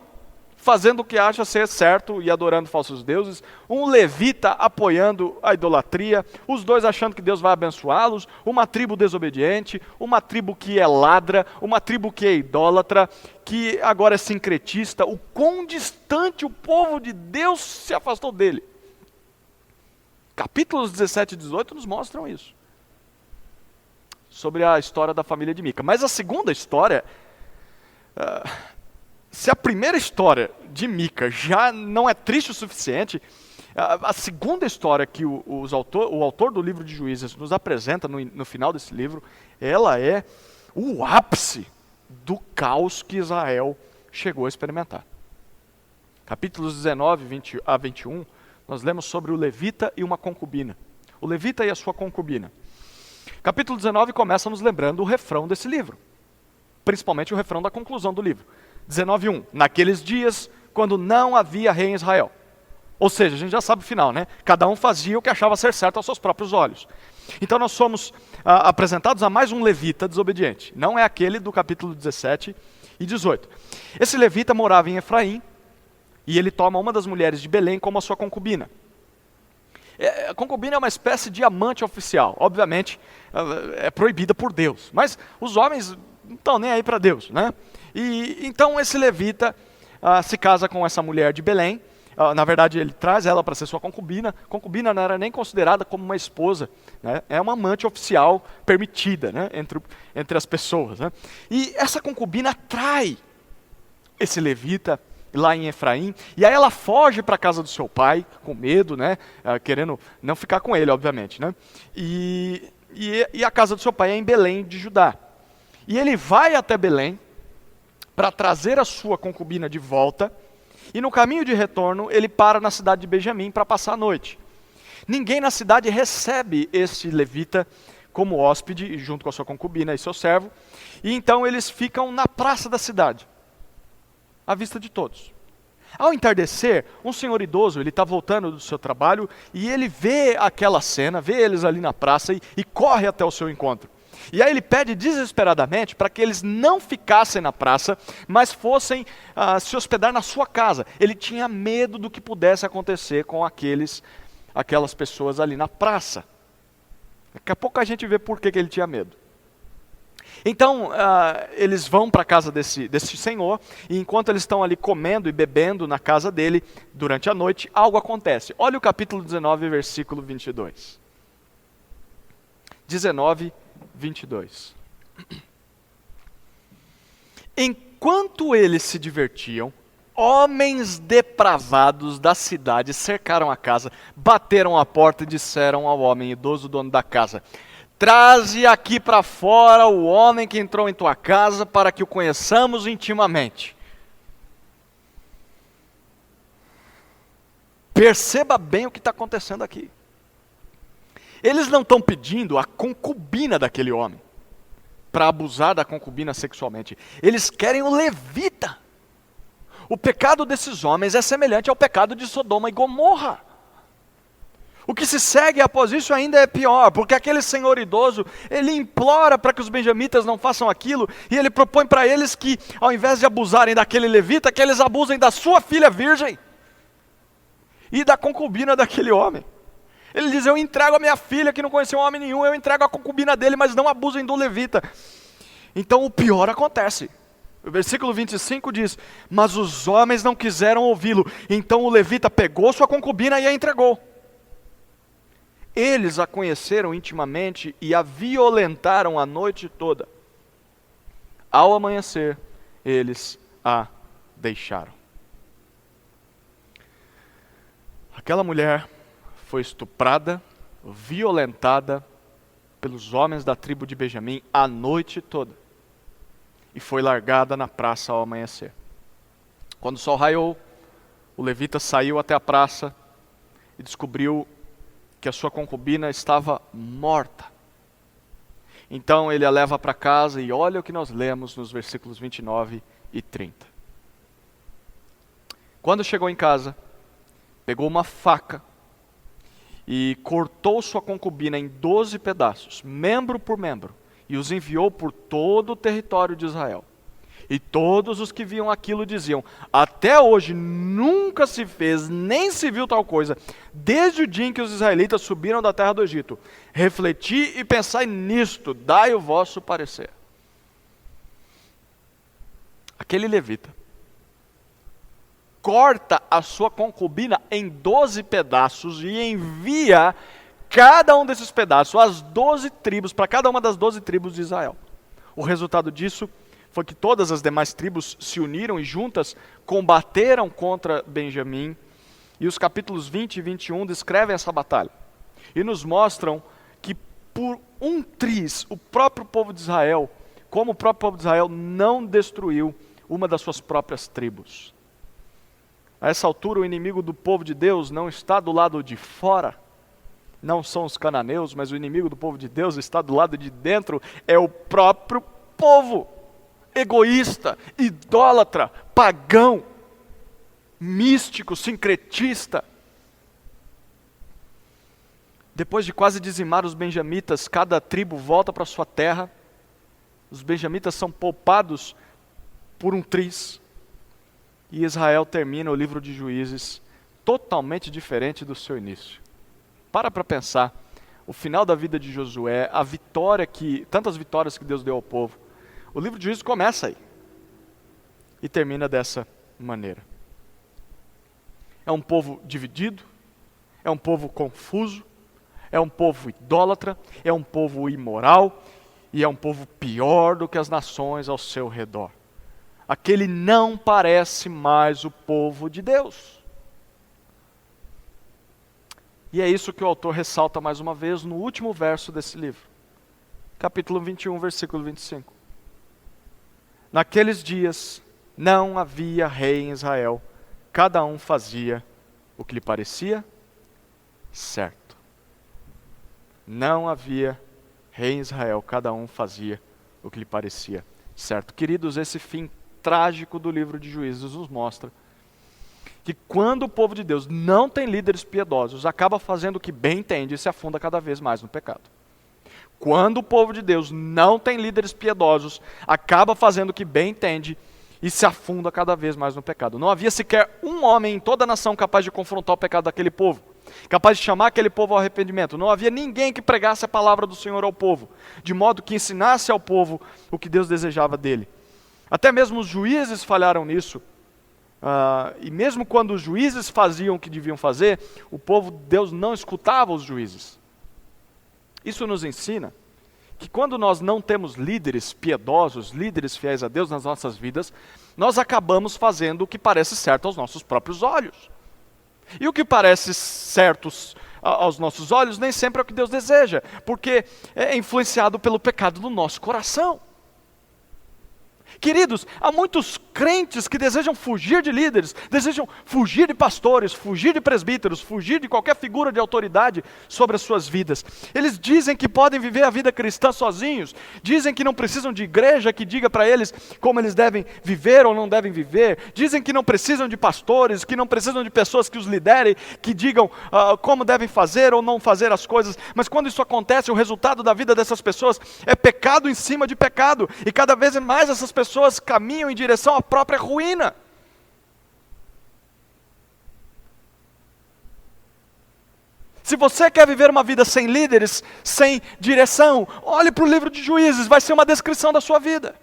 [SPEAKER 1] fazendo o que acha ser certo e adorando falsos deuses, um levita apoiando a idolatria, os dois achando que Deus vai abençoá-los, uma tribo desobediente, uma tribo que é ladra, uma tribo que é idólatra, que agora é sincretista. O quão distante o povo de Deus se afastou dele. Capítulos 17 e 18 nos mostram isso. Sobre a história da família de Mica. Mas a segunda história... Se a primeira história de Mica já não é triste o suficiente, a segunda história que o autor do livro de Juízes nos apresenta no final desse livro, ela é o ápice do caos que Israel chegou a experimentar. Capítulos 19 a 21, nós lemos sobre o levita e uma concubina. O levita e a sua concubina. Capítulo 19 começa nos lembrando o refrão desse livro, principalmente o refrão da conclusão do livro. 19:1, naqueles dias, quando não havia rei em Israel. Ou seja, a gente já sabe o final, né? Cada um fazia o que achava ser certo aos seus próprios olhos. Então nós somos apresentados a mais um levita desobediente. Não é aquele do capítulo 17 e 18. Esse levita morava em Efraim, e ele toma uma das mulheres de Belém como a sua concubina. A concubina é uma espécie de amante oficial. Obviamente, é proibida por Deus. Mas os homens não estão nem aí para Deus, né? E então esse levita se casa com essa mulher de Belém. Na verdade, ele traz ela para ser sua concubina. Concubina não era nem considerada como uma esposa, né? É uma amante oficial permitida, né? entre as pessoas, né? E essa concubina atrai esse levita lá em Efraim, e aí ela foge para a casa do seu pai, com medo, né? Querendo não ficar com ele, obviamente, né? E a casa do seu pai é em Belém de Judá. E ele vai até Belém para trazer a sua concubina de volta, e no caminho de retorno ele para na cidade de Benjamim para passar a noite. Ninguém na cidade recebe esse levita como hóspede, junto com a sua concubina e seu servo, e então eles ficam na praça da cidade, à vista de todos. Ao entardecer, um senhor idoso, ele está voltando do seu trabalho, e ele vê aquela cena, vê eles ali na praça e corre até o seu encontro. E aí ele pede desesperadamente para que eles não ficassem na praça, mas fossem se hospedar na sua casa. Ele tinha medo do que pudesse acontecer com aquelas pessoas ali na praça. Daqui a pouco a gente vê por que ele tinha medo. Então, eles vão para a casa desse senhor, e enquanto eles estão ali comendo e bebendo na casa dele, durante a noite, algo acontece. Olha o capítulo 19, versículo 22. 19, 22. Enquanto eles se divertiam, homens depravados da cidade cercaram a casa, bateram a porta e disseram ao homem idoso, dono da casa: traze aqui para fora o homem que entrou em tua casa para que o conheçamos intimamente. Perceba bem o que está acontecendo aqui. Eles não estão pedindo a concubina daquele homem para abusar da concubina sexualmente. Eles querem o levita. O pecado desses homens é semelhante ao pecado de Sodoma e Gomorra. O que se segue após isso ainda é pior, porque aquele senhor idoso, ele implora para que os benjamitas não façam aquilo, e ele propõe para eles que, ao invés de abusarem daquele levita, que eles abusem da sua filha virgem e da concubina daquele homem. Ele diz: eu entrego a minha filha que não conheceu homem nenhum, eu entrego a concubina dele, mas não abusem do levita. Então o pior acontece. O versículo 25 diz: mas os homens não quiseram ouvi-lo, então o levita pegou sua concubina e a entregou. Eles a conheceram intimamente e a violentaram a noite toda. Ao amanhecer, eles a deixaram. Aquela mulher foi estuprada, violentada pelos homens da tribo de Benjamim a noite toda e foi largada na praça ao amanhecer. Quando o sol raiou, o levita saiu até a praça e descobriu que a sua concubina estava morta. Então ele a leva para casa e olha o que nós lemos nos versículos 29 e 30. Quando chegou em casa, pegou uma faca e cortou sua concubina em 12 pedaços, membro por membro, e os enviou por todo o território de Israel. E todos os que viam aquilo diziam: até hoje nunca se fez, nem se viu tal coisa, desde o dia em que os israelitas subiram da terra do Egito. Refleti e pensai nisto, dai o vosso parecer. Aquele levita corta a sua concubina em 12 pedaços e envia cada um desses pedaços às 12 tribos, para cada uma das 12 tribos de Israel. O resultado disso foi que todas as demais tribos se uniram e juntas combateram contra Benjamim. E os capítulos 20 e 21 descrevem essa batalha. E nos mostram que por um triz, o próprio povo de Israel, como o próprio povo de Israel não destruiu uma das suas próprias tribos. A essa altura o inimigo do povo de Deus não está do lado de fora, não são os cananeus, mas o inimigo do povo de Deus está do lado de dentro, é o próprio povo. Egoísta, idólatra, pagão, místico, sincretista. Depois de quase dizimar os benjamitas, cada tribo volta para sua terra. Os benjamitas são poupados por um triz. E Israel termina o livro de Juízes totalmente diferente do seu início. Para pensar, o final da vida de Josué, a vitória tantas vitórias que Deus deu ao povo. O livro de Juízes começa aí e termina dessa maneira. É um povo dividido, é um povo confuso, é um povo idólatra, é um povo imoral e é um povo pior do que as nações ao seu redor. Aquele não parece mais o povo de Deus. E é isso que o autor ressalta mais uma vez no último verso desse livro. Capítulo 21, versículo 25. Naqueles dias não havia rei em Israel, cada um fazia o que lhe parecia certo. Não havia rei em Israel, cada um fazia o que lhe parecia certo. Queridos, esse fim trágico do livro de Juízes nos mostra que quando o povo de Deus não tem líderes piedosos, acaba fazendo o que bem entende e se afunda cada vez mais no pecado. Quando o povo de Deus não tem líderes piedosos, acaba fazendo o que bem entende e se afunda cada vez mais no pecado. Não havia sequer um homem em toda a nação capaz de confrontar o pecado daquele povo, capaz de chamar aquele povo ao arrependimento. Não havia ninguém que pregasse a palavra do Senhor ao povo, de modo que ensinasse ao povo o que Deus desejava dele. Até mesmo os juízes falharam nisso. E mesmo quando os juízes faziam o que deviam fazer, o povo de Deus não escutava os juízes. Isso nos ensina que quando nós não temos líderes piedosos, líderes fiéis a Deus nas nossas vidas, nós acabamos fazendo o que parece certo aos nossos próprios olhos. E o que parece certo aos nossos olhos nem sempre é o que Deus deseja, porque é influenciado pelo pecado do nosso coração. Queridos, há muitos crentes que desejam fugir de líderes, desejam fugir de pastores, fugir de presbíteros, fugir de qualquer figura de autoridade sobre as suas vidas. Eles dizem que podem viver a vida cristã sozinhos, dizem que não precisam de igreja que diga para eles como eles devem viver ou não devem viver, dizem que não precisam de pastores, que não precisam de pessoas que os liderem, que digam como devem fazer ou não fazer as coisas, mas quando isso acontece, o resultado da vida dessas pessoas é pecado em cima de pecado, e cada vez mais essas pessoas caminham em direção à própria ruína. Se você quer viver uma vida sem líderes, sem direção, olhe para o livro de Juízes, vai ser uma descrição da sua vida.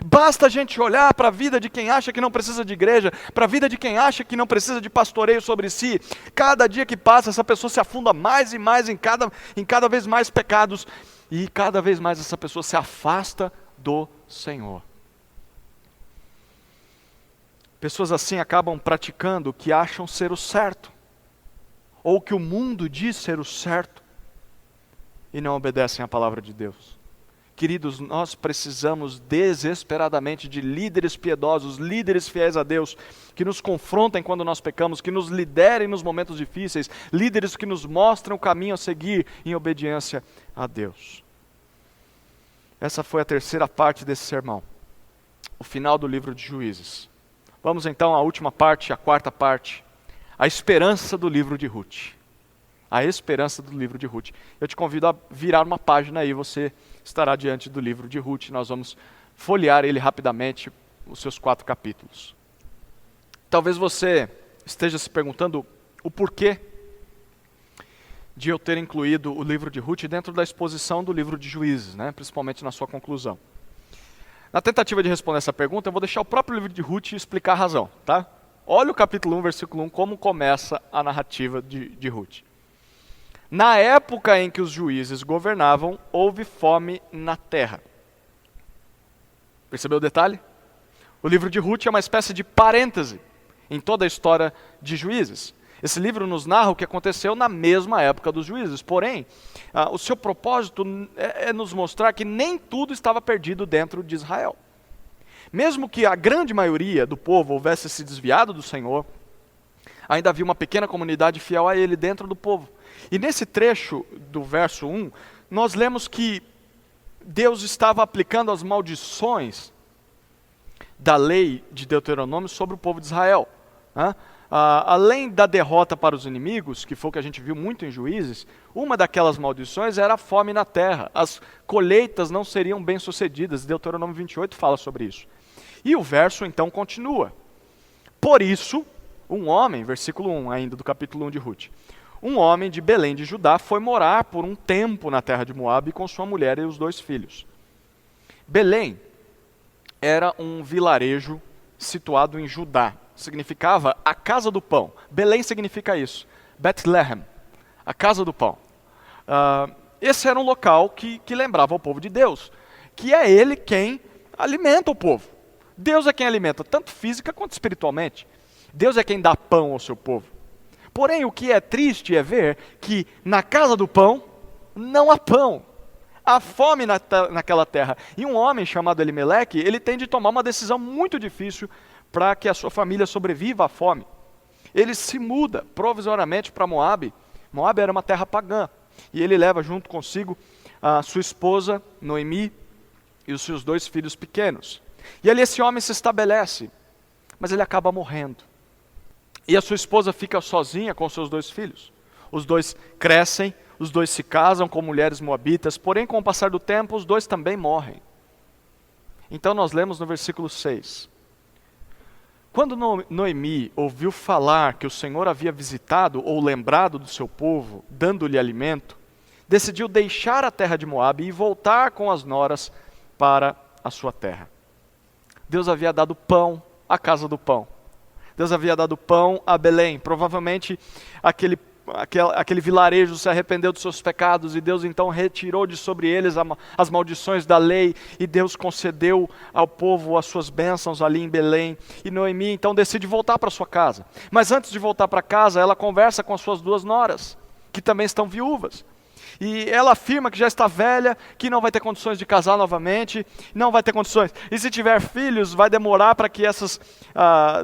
[SPEAKER 1] Basta a gente olhar para a vida de quem acha que não precisa de igreja, para a vida de quem acha que não precisa de pastoreio sobre si. Cada dia que passa, essa pessoa se afunda mais e mais em cada vez mais pecados, e cada vez mais essa pessoa se afasta do Senhor. Pessoas assim acabam praticando o que acham ser o certo, ou o que o mundo diz ser o certo, e não obedecem à palavra de Deus. Queridos, nós precisamos desesperadamente de líderes piedosos, líderes fiéis a Deus, que nos confrontem quando nós pecamos, que nos liderem nos momentos difíceis, líderes que nos mostrem o caminho a seguir em obediência a Deus. Essa foi a terceira parte desse sermão, o final do livro de Juízes. Vamos então à última parte, a quarta parte, a esperança do livro de Ruth. A esperança do livro de Ruth. Eu te convido a virar uma página aí, você estará diante do livro de Ruth. Nós vamos folhear ele rapidamente, os seus 4 capítulos. Talvez você esteja se perguntando o porquê de eu ter incluído o livro de Ruth dentro da exposição do livro de Juízes, né? Principalmente na sua conclusão. Na tentativa de responder essa pergunta, eu vou deixar o próprio livro de Ruth explicar a razão, tá? Olha o capítulo 1, versículo 1, como começa a narrativa de Ruth. Na época em que os juízes governavam, houve fome na terra. Percebeu o detalhe? O livro de Ruth é uma espécie de parêntese em toda a história de Juízes. Esse livro nos narra o que aconteceu na mesma época dos juízes, porém, o seu propósito é nos mostrar que nem tudo estava perdido dentro de Israel. Mesmo que a grande maioria do povo houvesse se desviado do Senhor, ainda havia uma pequena comunidade fiel a Ele dentro do povo. E nesse trecho do verso 1, nós lemos que Deus estava aplicando as maldições da lei de Deuteronômio sobre o povo de Israel. Além da derrota para os inimigos, que foi o que a gente viu muito em Juízes, uma daquelas maldições era a fome na terra. As colheitas não seriam bem-sucedidas. Deuteronômio 28 fala sobre isso. E o verso então continua. Por isso, um homem, versículo 1 ainda do capítulo 1 de Ruth, um homem de Belém de Judá foi morar por um tempo na terra de Moabe com sua mulher e os 2 filhos. Belém era um vilarejo situado em Judá. Significava a casa do pão. Belém significa isso. Bethlehem, a casa do pão. Esse era um local que lembrava o povo de Deus, que é Ele quem alimenta o povo. Deus é quem alimenta, tanto física quanto espiritualmente. Deus é quem dá pão ao seu povo. Porém, o que é triste é ver que na casa do pão não há pão. Há fome naquela terra. E um homem chamado Elimeleque, ele tem de tomar uma decisão muito difícil para que a sua família sobreviva à fome. Ele se muda provisoriamente para Moabe. Moabe era uma terra pagã. E ele leva junto consigo a sua esposa, Noemi, e os seus 2 filhos pequenos. E ali esse homem se estabelece, mas ele acaba morrendo. E a sua esposa fica sozinha com os seus 2 filhos. Os 2 crescem, os 2 se casam com mulheres moabitas, porém com o passar do tempo os 2 também morrem. Então nós lemos no versículo 6. Quando Noemi ouviu falar que o Senhor havia visitado ou lembrado do seu povo, dando-lhe alimento, decidiu deixar a terra de Moabe e voltar com as noras para a sua terra. Deus havia dado pão à casa do pão. Deus havia dado pão a Belém. Provavelmente aquele aquele vilarejo se arrependeu dos seus pecados, e Deus então retirou de sobre eles as maldições da lei, e Deus concedeu ao povo as suas bênçãos ali em Belém. E Noemi então decide voltar para sua casa. Mas antes de voltar para casa, ela conversa com as suas duas noras, que também estão viúvas. E ela afirma que já está velha, que não vai ter condições de casar novamente, não vai ter condições. E se tiver filhos, vai demorar para que essas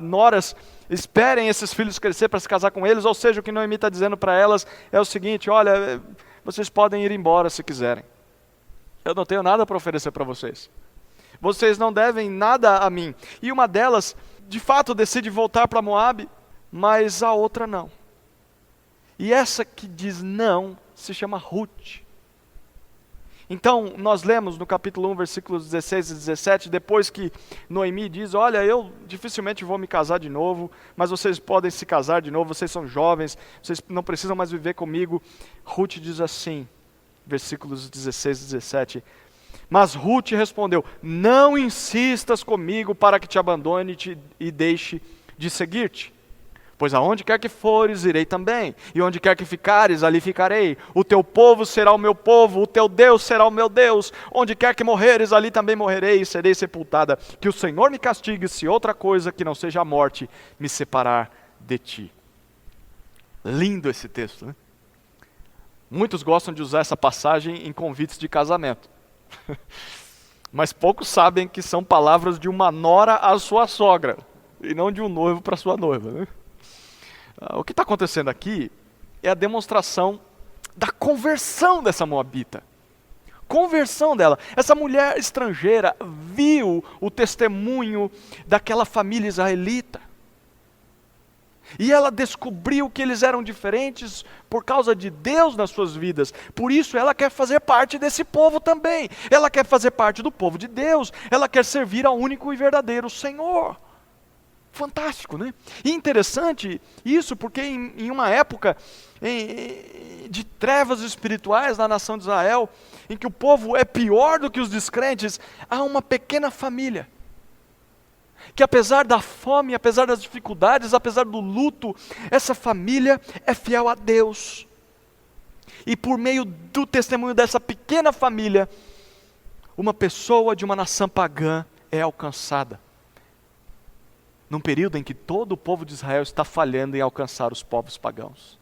[SPEAKER 1] noras esperem esses filhos crescer para se casar com eles. Ou seja, o que Noemi está dizendo para elas é o seguinte: olha, vocês podem ir embora se quiserem. Eu não tenho nada para oferecer para vocês. Vocês não devem nada a mim. E uma delas, de fato, decide voltar para Moabe, mas a outra não. E essa que diz não se chama Ruth. Então, nós lemos no capítulo 1, versículos 16 e 17, depois que Noemi diz: olha, eu dificilmente vou me casar de novo, mas vocês podem se casar de novo, vocês são jovens, vocês não precisam mais viver comigo. Ruth diz assim, versículos 16 e 17, mas Ruth respondeu: não insistas comigo para que te abandone e deixe de seguir-te. Pois aonde quer que fores, irei também, e onde quer que ficares, ali ficarei. O teu povo será o meu povo, o teu Deus será o meu Deus. Onde quer que morreres, ali também morrerei e serei sepultada. Que o Senhor me castigue se outra coisa que não seja a morte me separar de ti. Lindo esse texto, né? Muitos gostam de usar essa passagem em convites de casamento. Mas poucos sabem que são palavras de uma nora à sua sogra, e não de um noivo para sua noiva, né? O que está acontecendo aqui é a demonstração da conversão dessa moabita. Conversão dela. Essa mulher estrangeira viu o testemunho daquela família israelita. E ela descobriu que eles eram diferentes por causa de Deus nas suas vidas. Por isso ela quer fazer parte desse povo também. Ela quer fazer parte do povo de Deus. Ela quer servir ao único e verdadeiro Senhor. Fantástico, né? E interessante isso, porque em uma época de trevas espirituais na nação de Israel, em que o povo é pior do que os descrentes, há uma pequena família, que apesar da fome, apesar das dificuldades, apesar do luto, essa família é fiel a Deus. E por meio do testemunho dessa pequena família, uma pessoa de uma nação pagã é alcançada. Num período em que todo o povo de Israel está falhando em alcançar os povos pagãos.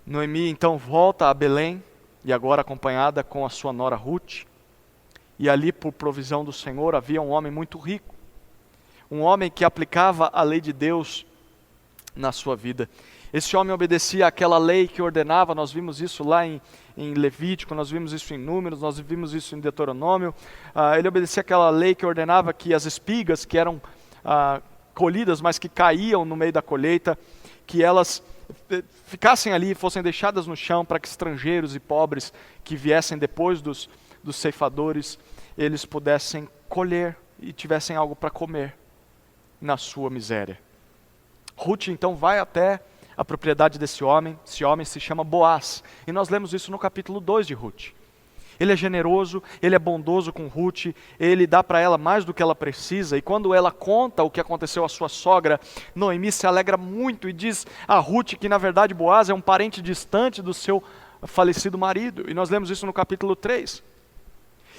[SPEAKER 1] Noemi então volta a Belém, e agora acompanhada com a sua nora Ruth. E ali, por provisão do Senhor, havia um homem muito rico. Um homem que aplicava a lei de Deus na sua vida. Esse homem obedecia àquela lei que ordenava. Nós vimos isso lá em Levítico, nós vimos isso em Números, nós vimos isso em Deuteronômio. Ele obedecia àquela lei que ordenava que as espigas que eram colhidas, mas que caíam no meio da colheita, que elas ficassem ali, fossem deixadas no chão, para que estrangeiros e pobres que viessem depois dos ceifadores, eles pudessem colher e tivessem algo para comer na sua miséria. Ruth então vai até a propriedade desse homem. Esse homem se chama Boaz, e nós lemos isso no capítulo 2 de Ruth. Ele é generoso, ele é bondoso com Ruth, ele dá para ela mais do que ela precisa, e quando ela conta o que aconteceu à sua sogra, Noemi se alegra muito e diz a Ruth que na verdade Boaz é um parente distante do seu falecido marido, e nós lemos isso no capítulo 3.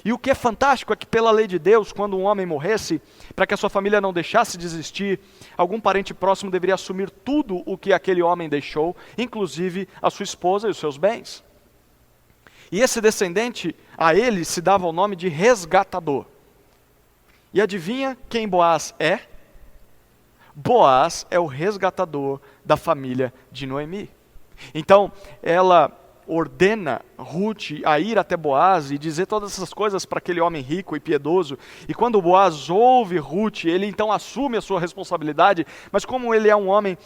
[SPEAKER 1] E o que é fantástico é que pela lei de Deus, quando um homem morresse, para que a sua família não deixasse de existir, algum parente próximo deveria assumir tudo o que aquele homem deixou, inclusive a sua esposa e os seus bens. E esse descendente, a ele se dava o nome de resgatador. E adivinha quem Boaz é? Boaz é o resgatador da família de Noemi. Então, ela ordena Ruth a ir até Boaz e dizer todas essas coisas para aquele homem rico e piedoso. E quando Boaz ouve Ruth, ele então assume a sua responsabilidade, mas como ele é um homem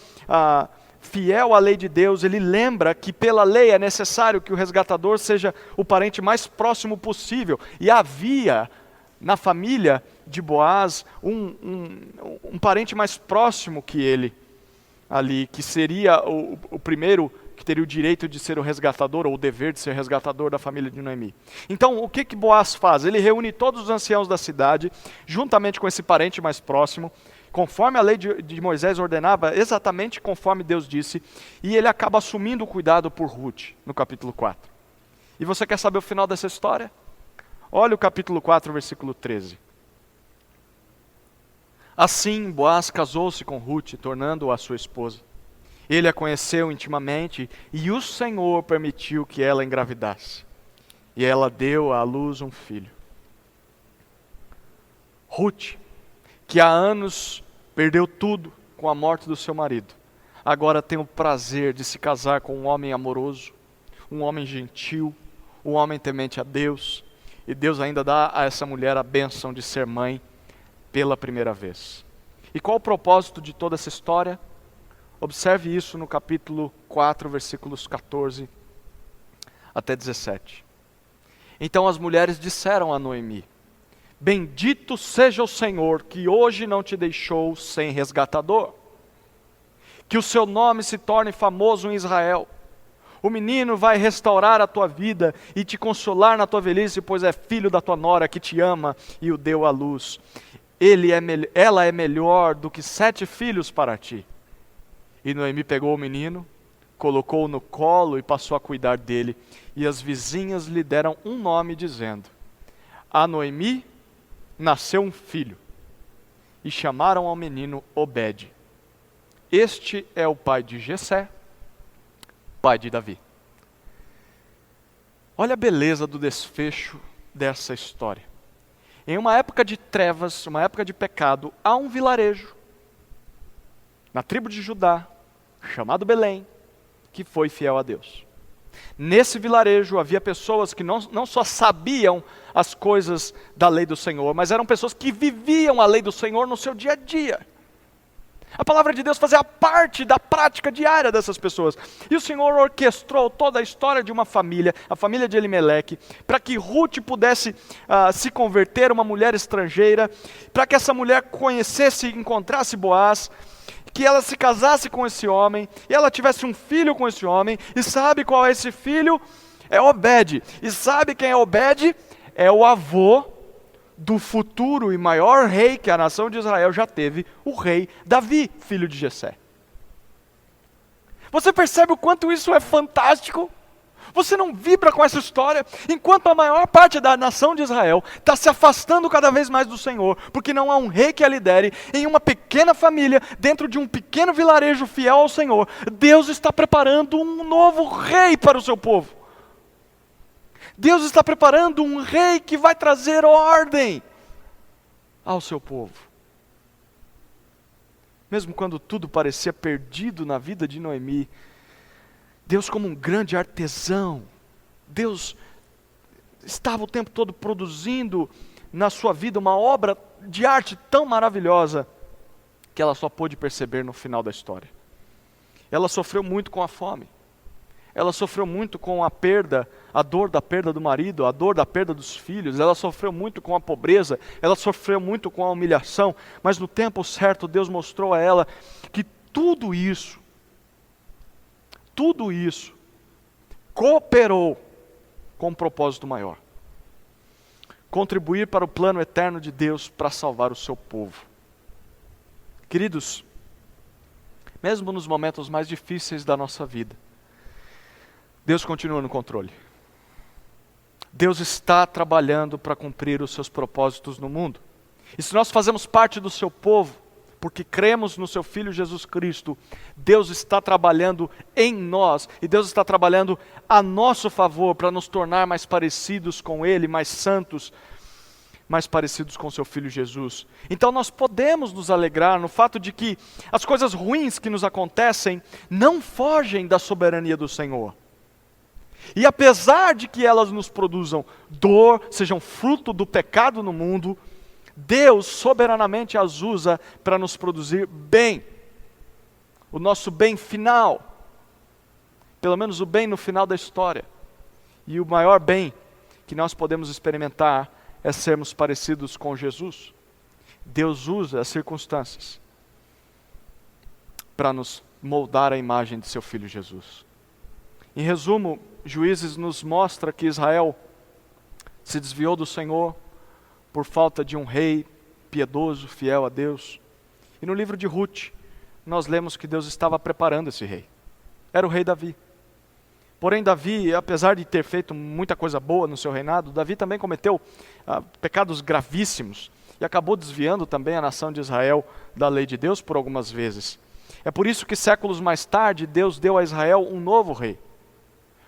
[SPEAKER 1] fiel à lei de Deus, ele lembra que pela lei é necessário que o resgatador seja o parente mais próximo possível. E havia na família de Boaz um parente mais próximo que ele ali, que seria o primeiro que teria o direito de ser o resgatador, ou o dever de ser resgatador da família de Noemi. Então, o que Boaz faz? Ele reúne todos os anciãos da cidade, juntamente com esse parente mais próximo, conforme a lei de Moisés ordenava, exatamente conforme Deus disse, e ele acaba assumindo o cuidado por Ruth, no capítulo 4. E você quer saber o final dessa história? Olha o capítulo 4, versículo 13. Assim, Boaz casou-se com Ruth, tornando-a sua esposa. Ele a conheceu intimamente e o Senhor permitiu que ela engravidasse. E ela deu à luz um filho. Ruth, que há anos perdeu tudo com a morte do seu marido, agora tem o prazer de se casar com um homem amoroso, um homem gentil, um homem temente a Deus, e Deus ainda dá a essa mulher a bênção de ser mãe pela primeira vez. E qual o propósito de toda essa história? Observe isso no capítulo 4, versículos 14 até 17. Então as mulheres disseram a Noemi: bendito seja o Senhor, que hoje não te deixou sem resgatador. Que o seu nome se torne famoso em Israel. O menino vai restaurar a tua vida e te consolar na tua velhice, pois é filho da tua nora que te ama e o deu à luz. Ela é melhor do que 7 filhos para ti. E Noemi pegou o menino, colocou-o no colo e passou a cuidar dele. E as vizinhas lhe deram um nome, dizendo: a Noemi nasceu um filho. E chamaram ao menino Obed. Este é o pai de Jessé, pai de Davi. Olha a beleza do desfecho dessa história. Em uma época de trevas, uma época de pecado, há um vilarejo na tribo de Judá, chamado Belém, que foi fiel a Deus. Nesse vilarejo havia pessoas que não só sabiam as coisas da lei do Senhor, mas eram pessoas que viviam a lei do Senhor no seu dia a dia. A palavra de Deus fazia parte da prática diária dessas pessoas. E o Senhor orquestrou toda a história de uma família, a família de Elimeleque, para que Ruth pudesse se converter, uma mulher estrangeira, para que essa mulher conhecesse e encontrasse Boaz, que ela se casasse com esse homem, e ela tivesse um filho com esse homem. E sabe qual é esse filho? É Obed. E sabe quem é Obed? É o avô do futuro e maior rei que a nação de Israel já teve, o rei Davi, filho de Jessé. Você percebe o quanto isso é fantástico? Você não vibra com essa história? Enquanto a maior parte da nação de Israel está se afastando cada vez mais do Senhor, porque não há um rei que a lidere, em uma pequena família, dentro de um pequeno vilarejo fiel ao Senhor, Deus está preparando um novo rei para o seu povo. Deus está preparando um rei que vai trazer ordem ao seu povo. Mesmo quando tudo parecia perdido na vida de Noemi, Deus, como um grande artesão, Deus estava o tempo todo produzindo na sua vida uma obra de arte tão maravilhosa que ela só pôde perceber no final da história. Ela sofreu muito com a fome. Ela sofreu muito com a perda, a dor da perda do marido, a dor da perda dos filhos. Ela sofreu muito com a pobreza, ela sofreu muito com a humilhação. Mas no tempo certo, Deus mostrou a ela que tudo isso cooperou com um propósito maior. Contribuir para o plano eterno de Deus para salvar o seu povo. Queridos, mesmo nos momentos mais difíceis da nossa vida, Deus continua no controle. Deus está trabalhando para cumprir os seus propósitos no mundo. E se nós fazemos parte do seu povo, porque cremos no seu Filho Jesus Cristo, Deus está trabalhando em nós, e Deus está trabalhando a nosso favor para nos tornar mais parecidos com Ele, mais santos, mais parecidos com seu Filho Jesus. Então nós podemos nos alegrar no fato de que as coisas ruins que nos acontecem não fogem da soberania do Senhor. E apesar de que elas nos produzam dor, sejam fruto do pecado no mundo, Deus soberanamente as usa para nos produzir bem. O nosso bem final. Pelo menos o bem no final da história. E o maior bem que nós podemos experimentar é sermos parecidos com Jesus. Deus usa as circunstâncias para nos moldar a imagem de seu Filho Jesus. Em resumo, Juízes nos mostra que Israel se desviou do Senhor por falta de um rei piedoso, fiel a Deus. E no livro de Ruth, nós lemos que Deus estava preparando esse rei. Era o rei Davi. Porém, Davi, apesar de ter feito muita coisa boa no seu reinado, Davi também cometeu pecados gravíssimos e acabou desviando também a nação de Israel da lei de Deus por algumas vezes. É por isso que séculos mais tarde, Deus deu a Israel um novo rei.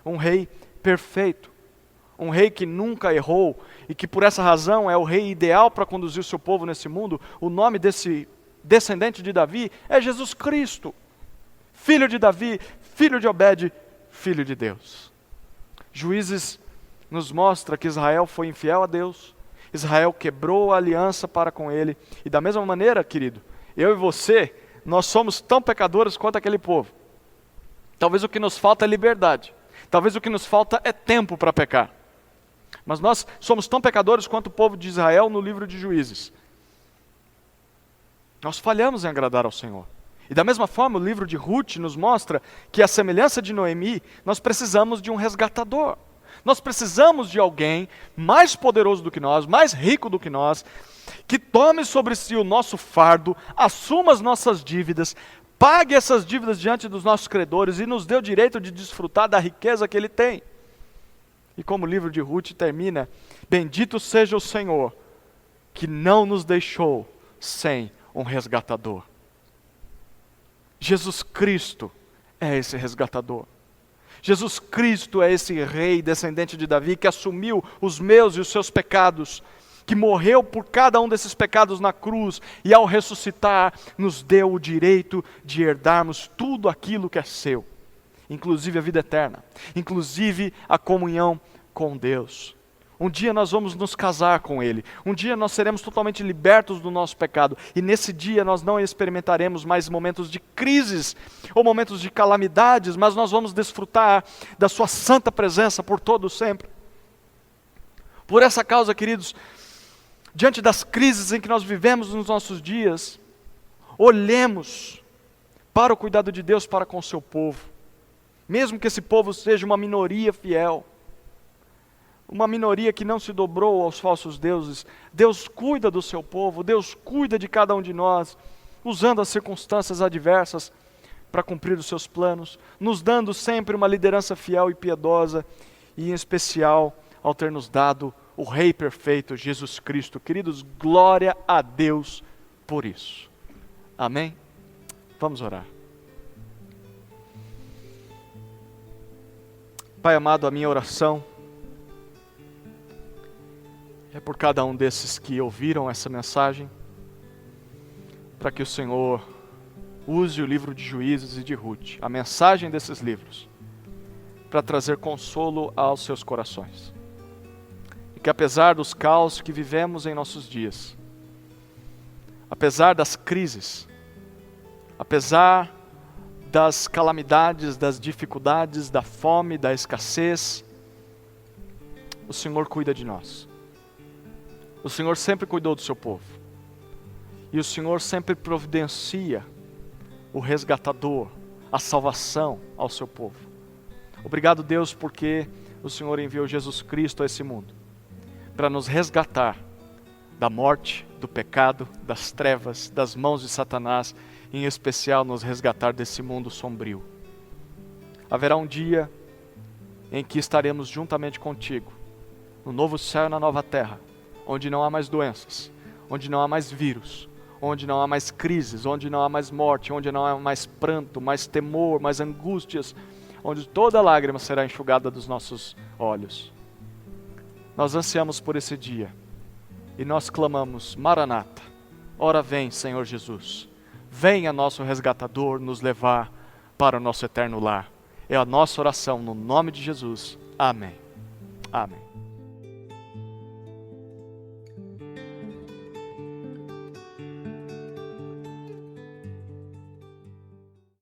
[SPEAKER 1] Um rei perfeito. Um rei que nunca errou e que por essa razão é o rei ideal para conduzir o seu povo nesse mundo. O nome desse descendente de Davi é Jesus Cristo. Filho de Davi, filho de Obed, filho de Deus. Juízes nos mostra que Israel foi infiel a Deus. Israel quebrou a aliança para com ele. E da mesma maneira, querido, eu e você, nós somos tão pecadores quanto aquele povo. Talvez o que nos falta é liberdade. Talvez o que nos falta é tempo para pecar. Mas nós somos tão pecadores quanto o povo de Israel no livro de Juízes. Nós falhamos em agradar ao Senhor. E da mesma forma, o livro de Ruth nos mostra que, à semelhança de Noemi, nós precisamos de um resgatador. Nós precisamos de alguém mais poderoso do que nós, mais rico do que nós, que tome sobre si o nosso fardo, assuma as nossas dívidas, pague essas dívidas diante dos nossos credores e nos dê o direito de desfrutar da riqueza que Ele tem. E como o livro de Ruth termina, bendito seja o Senhor, que não nos deixou sem um resgatador. Jesus Cristo é esse resgatador. Jesus Cristo é esse rei descendente de Davi que assumiu os meus e os seus pecados, que morreu por cada um desses pecados na cruz e ao ressuscitar nos deu o direito de herdarmos tudo aquilo que é seu, inclusive a vida eterna, inclusive a comunhão com Deus. Um dia nós vamos nos casar com Ele. Um dia nós seremos totalmente libertos do nosso pecado. E nesse dia nós não experimentaremos mais momentos de crises ou momentos de calamidades, mas nós vamos desfrutar da Sua santa presença por todo sempre. Por essa causa, queridos, diante das crises em que nós vivemos nos nossos dias, olhemos para o cuidado de Deus para com o seu povo. Mesmo que esse povo seja uma minoria fiel, uma minoria que não se dobrou aos falsos deuses, Deus cuida do seu povo, Deus cuida de cada um de nós, usando as circunstâncias adversas para cumprir os seus planos, nos dando sempre uma liderança fiel e piedosa, e em especial ao ter nos dado o Rei perfeito, Jesus Cristo. Queridos, glória a Deus por isso. Amém? Vamos orar. Pai amado, a minha oração é por cada um desses que ouviram essa mensagem, para que o Senhor use o livro de Juízes e de Ruth, a mensagem desses livros, para trazer consolo aos seus corações. E que apesar dos caos que vivemos em nossos dias, apesar das crises, apesar das calamidades, das dificuldades, da fome, da escassez, o Senhor cuida de nós. O Senhor sempre cuidou do seu povo. E o Senhor sempre providencia o resgatador, a salvação ao seu povo. Obrigado, Deus, porque o Senhor enviou Jesus Cristo a esse mundo para nos resgatar da morte, do pecado, das trevas, das mãos de Satanás, e em especial nos resgatar desse mundo sombrio. Haverá um dia em que estaremos juntamente contigo, no novo céu e na nova terra, onde não há mais doenças, onde não há mais vírus, onde não há mais crises, onde não há mais morte, onde não há mais pranto, mais temor, mais angústias, onde toda lágrima será enxugada dos nossos olhos. Nós ansiamos por esse dia e nós clamamos: Maranata, ora vem, Senhor Jesus, venha nosso resgatador nos levar para o nosso eterno lar. É a nossa oração no nome de Jesus. Amém. Amém.